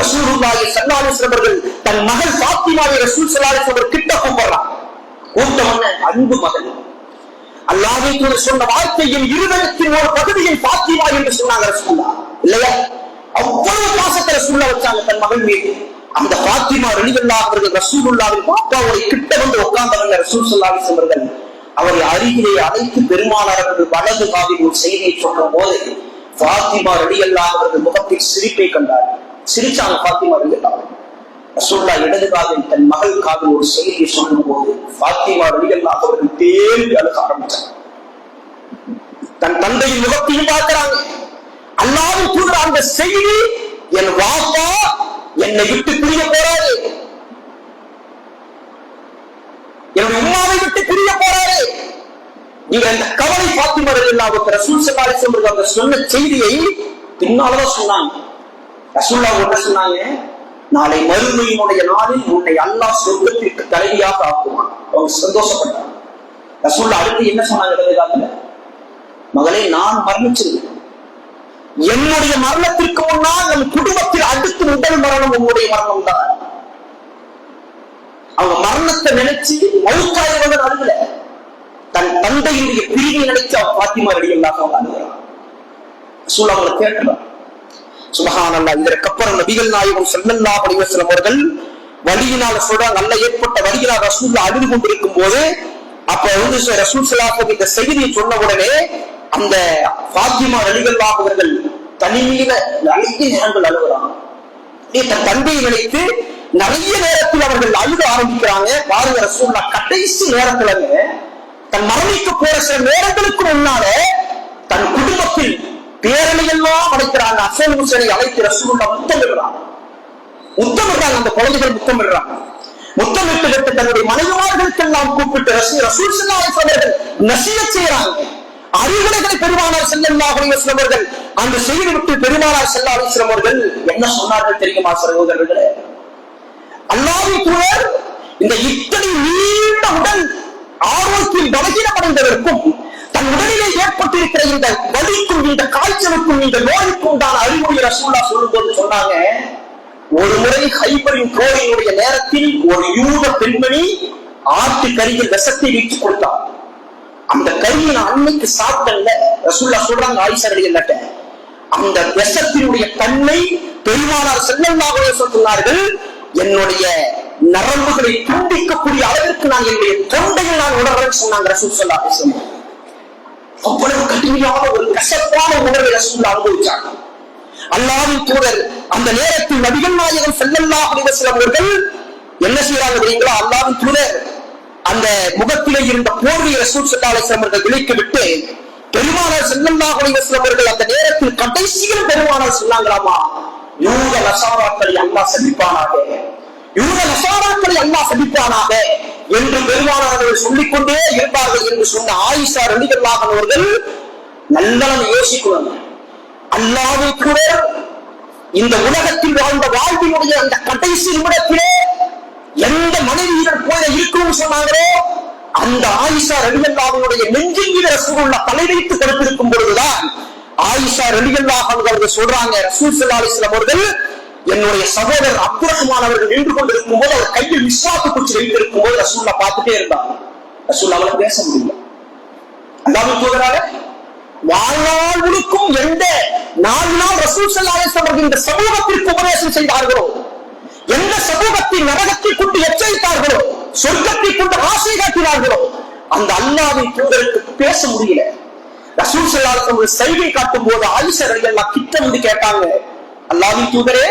ரசூலுல்லாஹி ஸல்லல்லாஹு அலைஹி வஸல்லம் அவர்கள் தன் மகள் ஃபாத்திமாவை ரசூல் ஸல்லல்லாஹு அலைஹி வஸல்லம் கிட்ட கூப்பிடுறாங்க. கூப்பிட்டவங்க, அன்பு மகள், அல்லாஹ்வின் தூதர் சொன்ன வார்த்தையின் இருதயத்தின் ஒரு பகுதியை ஃபாத்திமா என்று சொன்னாங்க ரசூலுல்லாஹ். இல்லையா? அவ்வளவு பாசத்தை ரசூலுல்லாஹ் வச்சாங்க தன் மகள் மீது. அந்த ஃபாத்திமா ரலியல்லாஹு அவர்கள் ரசூலுல்லாஹ்வின் பாப்பாவை கிட்ட வந்து உட்கார்ந்தவங்க. ரசூல் ஸல்லல்லாஹு அலைஹி வஸல்லம் அவர்கள் அவரை அருகிலே அழைத்து பெருமானார் அவர்கள் வலது காதில் ஒரு செய்தியை சொன்ன போது ஃபாத்திமா ரலியல்லாஹு அவர்கள் முகத்தில் சிரிப்பை கண்டார். சிரிச்சாங்க ஃபாத்திமா ரலியல்லாஹு. ரசூலுல்லாஹ் இடது காதில் தன் மகள் காதில் ஒரு செய்தியை சொல்லும் போது ஃபாத்திமா ரலியல்லாஹு அவர்கள் தேம்பி அழுக ஆரம்பிச்சாங்க. தன் தந்தையின் முகத்தையும் பார்க்கிறாங்க. அல்லாஹ்வின் தூதர் அந்த செய்தி, என் வாப்பா என்னை விட்டு பிரிய போறாரு, என்னுடைய உம்மாவை விட்டு பிரிய போறாரு. நீங்க அந்த கவலை ஃபாத்திமா ரலியல்லாஹு ரசூல் ஸல்லல்லாஹு அலைஹி வஸல்லம் அவர்கள் சொன்ன செய்தியை பின்னால்தான் சொன்னாங்க. ரசூலுல்லாஹ் என்ன சொன்னாங்க, நாளை மறுமையினுடைய நாளில் உன்னை அல்லாஹ் சொர்க்கத்திற்கு தலைவியாக ஆக்குவான். அவங்க சந்தோஷப்பட்டாங்க. ரசூலுல்லாஹ் அடுத்து என்ன சொன்னாங்க, மகளே நான் மரணிச்சிருக்கேன், என்னுடைய மரணத்திற்கு முன்னால் நம் குடும்பத்தில் அடுத்து முதல் மரணம் உங்களுடைய மரணம் தான். அவங்க மரணத்தை நினைச்சு மௌத்தாயிரவங்க அழுகல, தன் தந்தையுடைய பிரிவை நினைச்சு அவன் ஃபாத்திமா ரலியல்லாஹு அவங்க அழுகிறான். ரசூலுல்லாஹ் அவங்களை கேட்கிறான். சுப்ஹானல்லாஹ். இதற்கப்புறம் நபிகள் நாயகம் ஸல்லல்லாஹு அலைஹி வஸல்லம் அவர்கள் வலியினால சொல்றாங்க, நல்ல ஏற்பட்ட வலியினால் ரசூலுல்லாஹ் அழுது கொண்டிருக்கும் போது அப்ப ரசூல் ஸல்லல்லாஹு அலைஹி இந்த செய்தியை சொன்ன உடனே அந்த ஃபாத்திமா ரலியல்லாஹு அவர்கள் தனிமையில நிறைய நேரங்கள் அழுகுறாங்க. தன் தந்தையை நினைத்து நிறைய நேரத்தில் அவர்கள் அழுக ஆரம்பிக்கிறாங்க. பாருங்க, ரசூலுல்லாஹ் கடைசி நேரத்துல தன் மரணிக்க போற சில நேரங்களுக்கு முன்னால தன் குடும்பத்தில் பேரலை எல்லாம் அழைக்கிறாங்க. அசல் ஹுசைனை அழைத்து ரசூலுல்லாஹ் முத்தமிடுறாங்க. அந்த குழந்தைகள் முத்தமிடுறாங்க. முத்தமிட்டு விட்டு தன்னுடைய மனைவிமார்களுக்கெல்லாம் கூப்பிட்டு ரசூல் ஸல்லல்லாஹு அலைஹி வஸல்லம் நஸீஹத் செய்யறாங்க. அறிவுரைகளை பெருமானார் ஸல்லல்லாஹு அலைஹி வஸல்லம் அவர்கள் அந்த செய்தி விட்டு பெருமானார் ஸல்லல்லாஹு அலைஹி வஸல்லம் அவர்கள் என்ன சொன்னார்கள் தெரியுமா சகோதரர்களே? அல்லாஹ்வின் தூதர் இந்த இத்தனை நீண்ட உடல் ஆரோக்கியம் பலகீனமடைந்ததற்கும் தன் உடலிலே ஏற்பட்டிருக்கிற இந்த வலிக்கும் இந்த காய்ச்சலுக்கும் இந்த நோய்க்கும் உண்டான அறிவுரை ரசூலுல்லாஹ் சொல்லும் போது சொன்னாங்க, ஒரு முறை ஹைபரின் போரினுடைய நேரத்தில் ஒரு யூத பெண்மணி ஆட்டு கறியில் விஷத்தை வைத்து கொடுத்தார். அந்த கறியை நான் அன்னைக்கு சாப்பிட்டல. ரசூலுல்லாஹ் சொல்றாங்க, ஆயிஷா ரலியல்லாஹு அந்த விஷத்தினுடைய தன்மை பெருமானார் ஸல்லல்லாஹு அலைஹி வஸல்லம் சொன்னார்கள், என்னுடைய நரம்புகளை துண்டிக்கக்கூடிய அளவிற்கு நான் என்னுடைய தொண்டையில் நான் உணர்றேன்னு சொன்னாங்க ரசூல் ஸல்லல்லாஹு அலைஹி வஸல்லம். அவ்வளவு கடுமையான ஒரு கசப்பான உணர்வை ரசூலுல்லாஹ் அனுபவிச்சாங்க. அல்லாஹ்வின் தூதர் அந்த நேரத்தில் நபிகள் நாயகம் ஸல்லல்லாஹு அலைஹி வஸல்லம் அவர்கள் என்ன செய்யறாங்க தெரியுங்களா? அல்லாஹ்வின் தூதர் அந்த முகத்திலே இருந்த போர்வை ரசூல் ஸல்லல்லாஹு அலைஹி வஸல்லம் அவர்கள் விலக்கி விட்டு பெருமானார் ஸல்லல்லாஹு அலைஹி வஸல்லம் அவர்கள் அந்த நேரத்தில் கடைசியில் பெருமானார் சொன்னாங்களாமா, யூத நசாராக்களை அல்லாஹ் சபிப்பானாக, யூத நசாராக்களை அல்லாஹ் சபிப்பானாக என்று பெருமானார் சொல்லிக் கொண்டே இருப்பார்கள் என்று சொன்ன ஆயிஷா ரலியல்லாஹு அன்ஹா அவர்கள் நல்லா யோசிக்கணும். அல்லாஹ்வை கூட இந்த உலகத்தில் வாழ்ந்த வாழ்வினுடைய அந்த கடைசி நிமிடத்திலே எந்த மனைவியினர் போல இருக்கும் சொன்னாங்களோ அந்த ஆயிஷா ரலியல்லாஹு அன்ஹா நெஞ்சின் மீது ரசூலுல்லாஹ் தலை வைத்து படுத்திருக்கும் பொழுதுதான் ஆயிஷா ரலியல்லாஹு அன்ஹா அவர்கள் சொல்றாங்க, ரசூல் ஸல்லல்லாஹு அலைஹி வஸல்லம் அவர்கள் என்னுடைய சகோதரர் அப்துல் ரஹ்மான் அவர்கள் நின்று கொண்டிருக்கும் போது அவர் கையில் மிஸ்வாக்கு குச்சி வைத்திருக்கும் போது ரசூலுல்லாஹ் பார்த்துட்டே இருந்தாங்க. ரசூலுல்லாஹ் அவர்கள் பேச முடியல. அல்லாஹ்வின் தூதரால வாழ்நாள் முழுக்கும் எந்த 4 நாள் ரசூல் ஸல்லல்லாஹு அலைஹி வஸல்லம் அவர்கள் இந்த சமூகத்திற்கு உபதேசம் செய்தார்களோ, எந்த சமூகத்தை நரகத்தை கொண்டு எச்சரித்தார்களோ, சொர்க்கத்தை கொண்டு ஆசை காட்டினார்களோ, அந்த அல்லாஹ்வின் தூதருக்கு பேச முடியல. ரசூல் ஸல்லல்லாஹு அலைஹி வஸல்லம் சைகை காட்டும் போது ஆயிஷா ரலியல்லாஹு கிட்ட வந்து கேட்டாங்க, அல்லாஹ்வின் தூதரே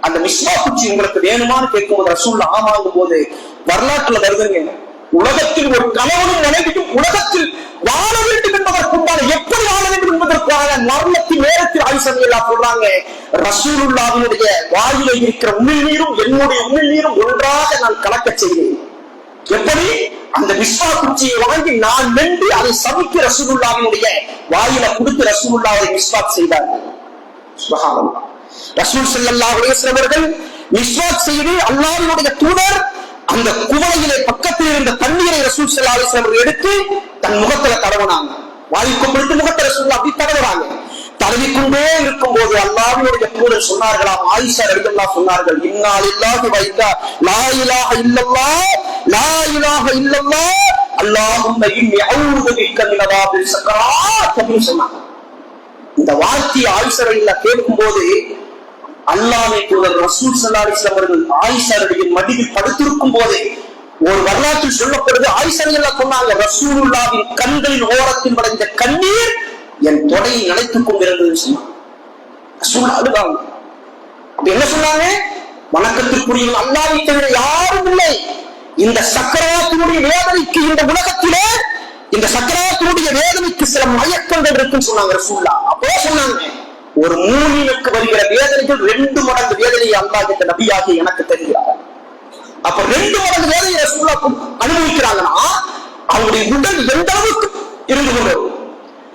அந்த மிஸ்வாக் குச்சி உங்களுக்கு வேணுமான்னு கேட்கும்போது ரசூலுல்லாஹ் ஆமாங்கும் போது வரலாற்றுல வருதுங்க, உலகத்தில் ஒரு கணவனும் மனைவியும் உலகத்தில் வாழ வேண்டும் என்பதற்குண்டான எப்படி வாழ வேண்டும் என்பதற்கான மரணத்தின் நேரத்தில் ஆயிஷா ரலியல்லாஹு சொல்றாங்க, ரசூலுல்லாஹ்வினுடைய வாயிலே இருக்கிற உமிழ்நீரும் என்னுடைய உமிழ்நீரும் ஒன்றாக நான் கலக்க செய்தேன். எப்படி? அந்த மிஸ்வாக் குச்சியை வாங்கி நான் மென்று அதை சமைக்க ரசூலுல்லாஹ்வினுடைய வாயில கொடுத்து ரசூலுல்லாஹ்வை மிஸ்வாக் செய்தார்கள். சுப்ஹானல்லாஹ். ரசூல் ஸல்லல்லாஹு அலைஹி வஸல்லம் அவர்கள் மிஸ்வாக் செய்து அல்லாஹ்வினுடைய தூதர் அந்த குவளையிலே பக்கத்தில் இருந்த தண்ணீரை ரசூல் ஸல்லல்லாஹு அலைஹி வஸல்லம் எடுத்து தன் முகத்துல தடவினாங்க. வாய்க்கு பிடித்து முகத்தை ரசூலுல்லாஹ் அப்படி தடவுறாங்க. தடவிக்கொண்டே இருக்கும் போது அல்லாஹ்வினுடைய தூதர் சொன்னார்களாம், ஆயிஷா ரலியல்லாஹு சொன்னார்கள், இன்னா லில்லாஹி வ இன்னா லா இலாஹ இல்லல்லாஹ் லா இலாஹ இல்லல்லாஹ் அல்லாஹும்ம இன்னி அஊது பிக்க மின் அதாபில் ஸக்கராத் அப்படின்னு சொன்னாங்க. இந்த வார்த்தையை ஆயிஷா ரலியல்லாஹு கேட்கும் போது அல்லாஹ்வின் தூதர் ரசூல் ஸல்லல்லாஹு அலைஹி வஸல்லம் அவர்கள் ஆயிஷா ரலியல்லாஹு மடியில் படுத்திருக்கும் போது ஒரு வரலாற்றில் சொல்லப்படுது, ஆயிஷா ரலியல்லாஹு சொன்னாங்க, ரசூலுல்லாஹ்வின் கண்களின் ஓரத்தில் வளைந்த கண்ணீர் என் தொடையை நினைத்துக் கொண்டிருந்தது சொன்னாங்க. ரசூலுல்லாஹ் அழுதாங்க. அப்ப என்ன சொன்னாங்க? வணக்கத்திற்குரிய அல்லாஹ்வை தவிர யாரும் இல்லை. இந்த சக்கராத்தினுடைய வேதனைக்கு இந்த உலகத்திலே இந்த சக்கராத்தினுடைய வேதனைக்கு சில மயக்கங்கள் இருக்குன்னு சொன்னாங்க ரசூலுல்லாஹ். அப்போ சொன்னாங்க, ஒரு மூமினுக்கு வருகிற வேதனைகள் 2 மடங்கு வேதனையை அல்லாஹ் இந்த நபியாகி எனக்கு தெரிகிறார். அப்ப 2 மடங்கு வேதனையை ரசூலுல்லாஹ் அனுபவிக்கிறாங்கன்னா அவருடைய உடல் எந்த அளவுக்கு இருந்து கொண்டு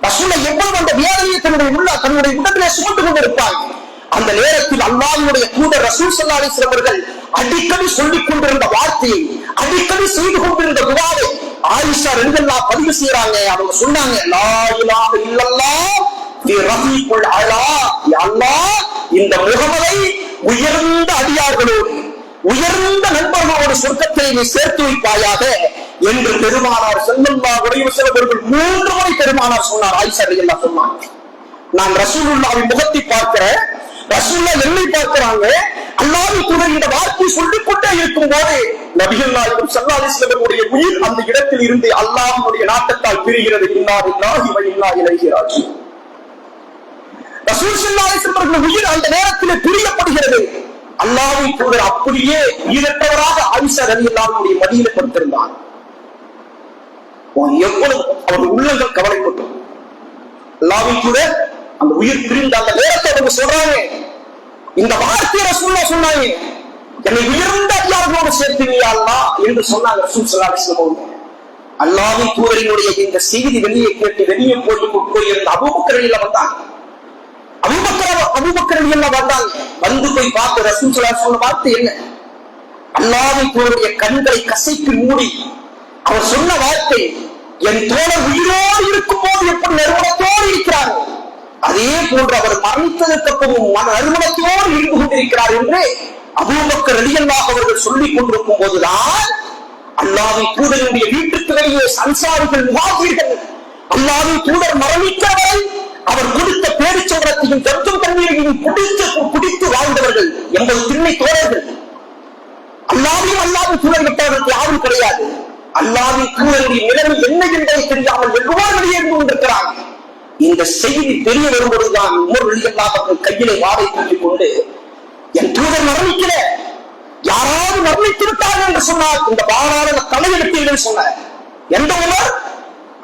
ரசூலுல்லாஹ் எவ்வளவு அந்த வேதனையை தன்னுடைய உடலிலே சுமந்து கொண்டு இருப்பாங்க. அந்த நேரத்தில் அல்லாஹ்வுடைய தூதர் ரசூல் ஸல்லல்லாஹு அலைஹி வஸல்லம் அவர்கள் அடிக்கடி சொல்லிக் கொண்டிருந்த வார்த்தையை, அடிக்கடி செய்து கொண்டிருந்த துஆவை ஆயிஷா ரலியல்லாஹு பதிவு செய்றாங்க. அவங்க சொன்னாங்க, லா இலாஹ இல்லல்லாஹ் ஃபி ரஃபீகுல் அலா, யா அல்லாஹ் இந்த முஹம்மதை உயர்ந்த அடியார்களோடு உயர்ந்த நண்பர்களோடு சொர்க்கத்தை நீ சேர்த்து வைப்பாயாக என்று பெருமானார் ஸல்லல்லாஹு அலைஹி வஸல்லம் அவர்கள் 3 முறை பெருமானார் சொன்னார். ஆயிஷா ரலியல்லாஹு சொன்னாங்க, நான் ரசூலுல்லாஹ்வின் முகத்தை பார்க்கிறேன், ரசூலுல்லாஹ் என்னை பார்க்கிறாங்க. அல்லாஹ்வின் தூதர் இந்த வார்த்தை சொல்லிக் கொண்டே இருக்கும் போது நபிகள் நாயகம் ஸல்லல்லாஹு அலைஹி வஸல்லம் அவருடைய உயிர் அந்த இடத்தில் இருந்து அல்லாஹ்வுடைய நாட்டத்தால் பிரிகிறது. இன்னா லில்லாஹி வ இன்னா இலைஹி ராஜிஊன். ரசூல் ஸல்லல்லாஹு அலைஹி வஸல்லம் அவர்கள் உயிர் அந்த நேரத்தில் பிரியப்படுகிறது. அல்லாஹ்வின் தூதர் அப்படியே ஈரற்றவராக ஆயிஷா ரலியல்லாஹு அன்ஹா மடியில படுத்திருந்தார். எவ்வளவு அவர் உள்ளங்கள் கவலைப்பட்டது. அல்லாஹ்வின் தூதர் அந்த உயிர் பிரிந்த அந்த நேரத்தை அவங்க சொல்றாங்க, இந்த வார்த்தையை ரசூலுல்லாஹ் சொன்னாங்க, என்னை உயர்ந்த அடியார்களோடு சேர்த்துவியா அல்லாஹ் என்று சொன்னாங்க ரசூல் ஸல்லல்லாஹு அலைஹி வஸல்லம். அல்லாஹ்வின் தூதரினுடைய இந்த செய்தி வெளியே கேட்டு வெளியே போயிருந்த அபூபக்கர் ரலியல்லாஹு வந்தாங்க. அபூபக்கர் ரலியல்லாஹு வந்தாங்க. வந்து போய் பார்த்து ரசூல் ஸல்லல்லாஹு அலைஹி வஸல்லம் வார்த்தை என்ன? அல்லாஹ்வின் தூதருடைய கண்களை கசைக்கு மூடி அவர் சொன்ன வார்த்தை, என் தோழர் உயிரோடு இருக்கும் போது எப்படி நறுமணத்தோடு இருக்கிறார், அதே போன்று அவர் மரணித்ததற்கு அப்புறம் நறுமணத்தோடு இருந்து கொண்டிருக்கிறார் என்று அபூபக்கர் ரலியல்லாஹு அவர்கள் சொல்லிக் கொண்டிருக்கும் போதுதான் அல்லாஹ்வின் தூதருடைய வீட்டுக்கு வெளியே அன்சாரிகள் முஹாஜிர்கள் அல்லாஹ்வின் தூதர் மரணிக்கிறவரை அவர் கொடுத்த பேரிச்சம்பழத்தையும் கருத்தும் தண்ணீரையும் குடித்து வாழ்ந்தவர்கள் எங்கள் திண்ணை தோழர்கள். அல்லாஹ்வின் தூதர் விட்டவர்களுக்கு யாரும் கிடையாது. அல்லாஹ்வின் தூதருடைய நிலைமை என்ன என்பதை தெரியாமல் எல்லோரும் வெளியேறி கொண்டிருக்கிறார்கள். இந்த செய்தி தெரிய வரும்பொழுதுதான் உமர் ரலியல்லாஹு அன்ஹு கையிலே வாளை தூக்கிக் கொண்டு, என் தூதர் மரணிக்கிற, யாராவது மரணித்து விட்டார்கள் என்று சொன்னால் இந்த வாளால் தலையெடுப்பீர்கள் சொன்னார். எந்த உமர்?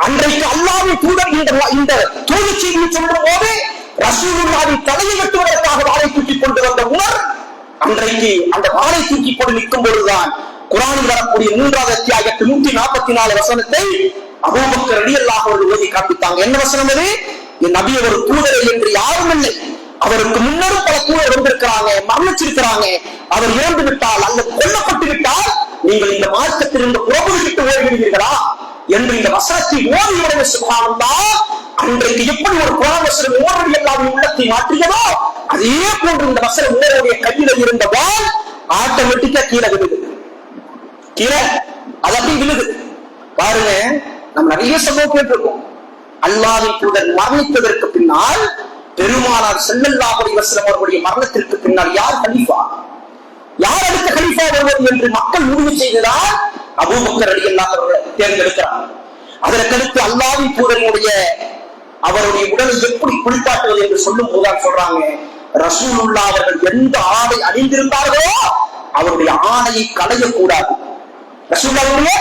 அன்றைக்கு அல்லாஹ்வின் தூதர் இந்த தூது செய்தியை சொல்லும் போது ரசூலுல்லாஹ்வின் தலையை வெட்டுவதற்காக வாளை தூக்கிக் கொண்டு வந்த உமர் அன்றைக்கு அந்த வாளை தூக்கிக் கொண்டு நிற்கும் பொழுதுதான் குர்ஆனில் வரக்கூடிய 3வது அத்தியாயத்தில் 144 வசனத்தை அபூபக்கர் ரலியல்லாஹு அன்ஹு ஓதி காண்பித்தாங்க. என்ன வசனம் அது? என் நபி ஒரு தூதரை என்று யாரும் இல்லை, அவருக்கு முன்னரும் பல தூதர் வந்திருக்கிறாங்க, மரணிச்சிருக்கிறாங்க. அவர் இறந்து விட்டால் அல்லது கொல்லப்பட்டு விட்டால் நீங்கள் இந்த மார்க்கத்திலிருந்து புறப்பட்டு ஓடுகிறீர்களா என்று இந்த வசனத்தை ஓதியுடைய சுப்ஹானல்லாஹ், அன்றைக்கு எப்படி ஒரு குர்ஆன் வசனம் உமர் ரலியல்லாஹு அன்ஹு உள்ளத்தை மாற்றியதோ அதே போன்று இந்த வசனம் உமருடைய கையில இருந்த வாள் ஆட்டோமேட்டிக்கா கீழே விழுது. கீழே அது அப்படி விழுது. பாருங்க, நம்ம நிறைய சம்பவம் கேட்டிருக்கோம். அல்லாஹ்வின் தூதர் மரணித்ததற்கு பின்னால் பெருமானார் ஸல்லல்லாஹு அலைஹி வஸல்லம் அவர்களுடைய மரணத்திற்கு பின்னால் யார் கலீஃபா, யார் அடுத்த கலீஃபா வருவது என்று மக்கள் முடிவு செய்ததால் அபூபக்கர் ரலியல்லாஹு அன்ஹு தேர்ந்தெடுக்கிறார். அதற்கடுத்து அல்லாஹ்வின் தூதருடைய அவருடைய உடலை எப்படி குளிப்பாட்டுவது என்று சொல்லும் போதுதான் சொல்றாங்க, ரசூலுல்லாஹ் அவர்கள் எந்த ஆடை அணிந்திருந்தார்களோ அவருடைய ஆடையை களையக்கூடாது. ரசூலுல்லாஹ்வுடைய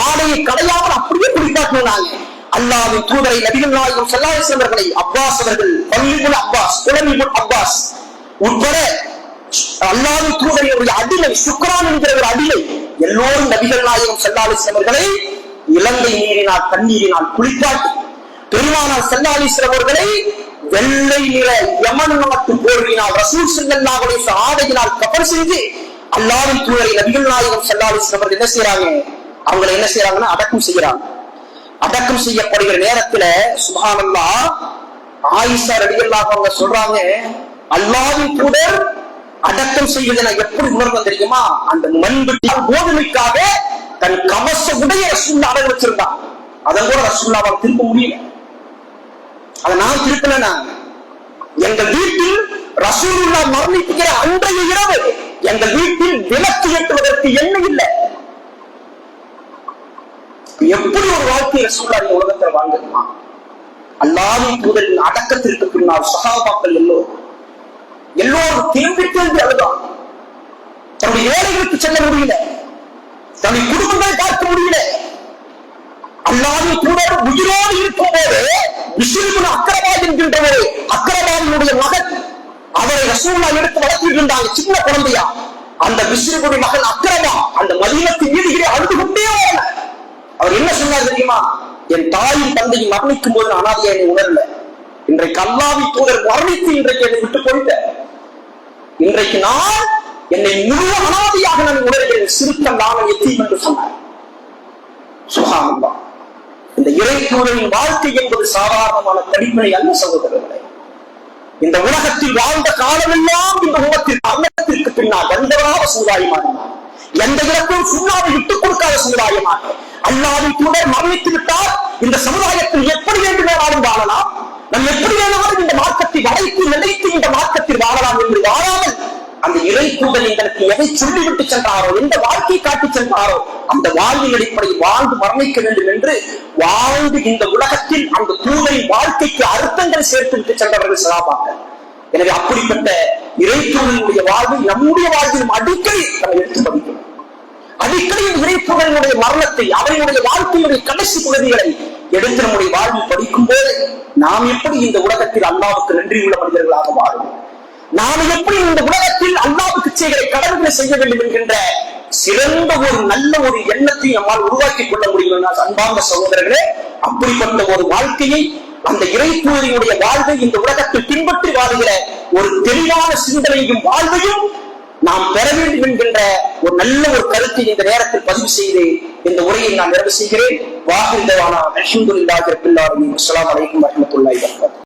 ஆடையை களையாமல் அப்படியே குளிப்பாட்டினாங்க. அல்லாஹ்வின் தூதரை நபிகள் நாயகம் ஸல்லல்லாஹு அலைஹி வஸல்லம் அவர்களை அப்பாஸ் அவர்கள், பல்லிபுல் அப்பாஸ், குலமிபுல் அப்பாஸ் உட்பட அல்லாஹ்வின் தூதருடைய அடிமை சுக்ரான் என்கிற ஒரு அடிமை எல்லோரும் நபிகள் நாயகம் ஸல்லல்லாஹு அலைஹி வஸல்லம் அவர்களை இலங்கை நீரினால் தண்ணீரினால் குளிப்பாட்டி பெருமானார் ஸல்லல்லாஹு அலைஹி வஸல்லம் அவர்களை வெள்ளை நிற யமன் நாட்டு போர்வினால் ரசூல் ஸல்லல்லாஹு அலைஹி வஸல்லம் ஆடையினால் கஃன் செய்து அல்லாஹ்வின் தூதரை நபிகள் நாயகம் ஸல்லல்லாஹு அலைஹி வஸல்லம் அவர்கள் என்ன செய்றாங்க, அவங்களை என்ன செய்யறாங்கன்னா அடக்கம் செய்யறாங்க. அடக்கம் செய்யப்படுகிற நேரத்துல சுப்ஹானல்லாஹ் ஆயிஷா ரலியல்லாஹு அன்ஹா சொல்றாங்க, அல்லாஹ்வின் தூதர் அடக்கம் செய்வதை நான் எப்படி உணர்ந்தேன் தெரியுமா, அந்த மண்பெட்டி கோதுமைக்காக தன் கவச உடைய ரசூலுல்லாஹ் அடகு வச்சிருந்தான். அதன் கூட ரசூலுல்லாஹ் திருப்ப முடியல. அதை நான் திருப்பல. எங்கள் வீட்டில் ரசூலுல்லாஹ் மரணிக்கிற அன்றைய இரவு எங்கள் வீட்டில் விளக்கு ஏற்றுவதற்கு எண்ணெய் இல்லை. எப்படி ஒரு வாழ்க்கை ரசூலுல்லாஹ் இந்த உலகத்தில் வாழ்ந்துமா? அல்லாஹ்வின் தூதரின் அடக்கத்திற்கு பின்னால் சஹாபாக்கள் எல்லோரும் திரும்பி அழுதான். தன்னுடைய வேலைகளுக்கு செல்ல முடியல, தன்னுடைய குடும்பங்களை பார்க்க முடியல. அல்லாஹ்வின் தூதர் உயிரோடு இருக்கும் போது பிஷ்ர் இப்னு அக்ரமா என்கின்ற ஒரு அக்ரமாவினுடைய மகன், அவரை ரசூலுல்லாஹ் எடுத்து வளர்த்திருந்தாங்க சின்ன குழந்தையா. அந்த பிஷ்ருடைய மகன் அக்ரமா அந்த மதீனத்தின் வீதிகளை அழுது கொண்டே போனார். அவர் என்ன சொன்னார் தெரியுமா, என் தாயும் தந்தையும் மரணிக்கும் போது நான் அனாதையா என்னை உணரல. இன்றைக்கு அல்லாஹ்வின் தூதர் மரணித்து இன்றைக்கு என்னை விட்டு போயிட்ட. இன்றைக்கு நான் என்னை முழு அனாதையாக நான் உணர்கிறேன். சிறுத்தம் நான் எத்தீம் என்று சொன்னார். சுப்ஹானல்லாஹ். இந்த இறை தூதரின் வாழ்க்கை என்பது சாதாரணமான தனிப்படை அல்ல சகோதரர்களே. இந்த உலகத்தில் வாழ்ந்த காலமெல்லாம் இந்த உலகத்தில் அன்னத்திற்கு பின்னால் வந்தவராக சமுதாயமானார். எந்த இடத்திலும் சுண்ணாவை விட்டுக் கொடுக்காத சமுதாயமாக அல்லாஹ்வின் தூதர் மரணித்து விட்டால் இந்த சமுதாயத்தில் எப்படி வேண்டுமானாலும் வாழலாம், நாம் எப்படி வேணாலும் இந்த மார்க்கத்தை வளைத்து நிலைத்து இந்த மார்க்கத்தில் வாழலாம் என்று வாழாமல் அந்த இறை தூதர் எங்களுக்கு எதை சொல்லிவிட்டு சென்றாரோ, எந்த வாழ்க்கை காட்டி சென்றாரோ அந்த வாழ்வின் அடிப்படையில் வாழ்ந்து மரணிக்க வேண்டும் என்று வாழ்ந்து இந்த உலகத்தில் அந்த தூதரின் வாழ்க்கைக்கு அர்த்தங்கள் சேர்த்து விட்டு சென்றவர்கள் சகாபாக்கள். எனவே அப்படிப்பட்ட இறை தூதரினுடைய வாழ்வை நம்முடைய வாழ்விலும் அடிக்கடி நம்ம எடுத்து படிக்கணும். அடிக்கடி இறை தூதரினுடைய மரணத்தை, அவர்களுடைய வாழ்க்கையுடைய கடைசி பகுதிகளை எடுத்து நம்முடைய வாழ்வில் படிக்கும் போது நாம் எப்படி இந்த உலகத்தில் அல்லாஹ்வுக்கு நன்றி உள்ள மனிதர்களாக வாழும், நாம் எப்படி இந்த உலகத்தில் அல்லாஹ்வுக்கு செய்கிற கடமைகளை செய்ய வேண்டும் என்கின்ற சிறந்த ஒரு நல்ல ஒரு எண்ணத்தை நம்மால் உருவாக்கிக் கொள்ள முடியும். அன்பார்ந்த சகோதரர்களே, அப்படிப்பட்ட ஒரு வாழ்க்கையை, அந்த இறை தூதரினுடைய வாழ்வை இந்த உலகத்தில் பின்பற்றி வாழுகிற ஒரு தெளிவான சிந்தனையும் வாழ்வையும் நாம் பெற வேண்டும் என்கின்ற ஒரு நல்ல ஒரு கருத்தை இந்த நேரத்தில் பதிவு செய்து இந்த உரையை நான் நிறைவு செய்கிறேன். வாஹிர் தவானா அல்ஹம்துலில்லாஹி ரப்பில் ஆலமீன். அஸ்ஸலாமு அலைக்கும் வரஹ்மத்துல்லாஹி வபரகாத்துஹு.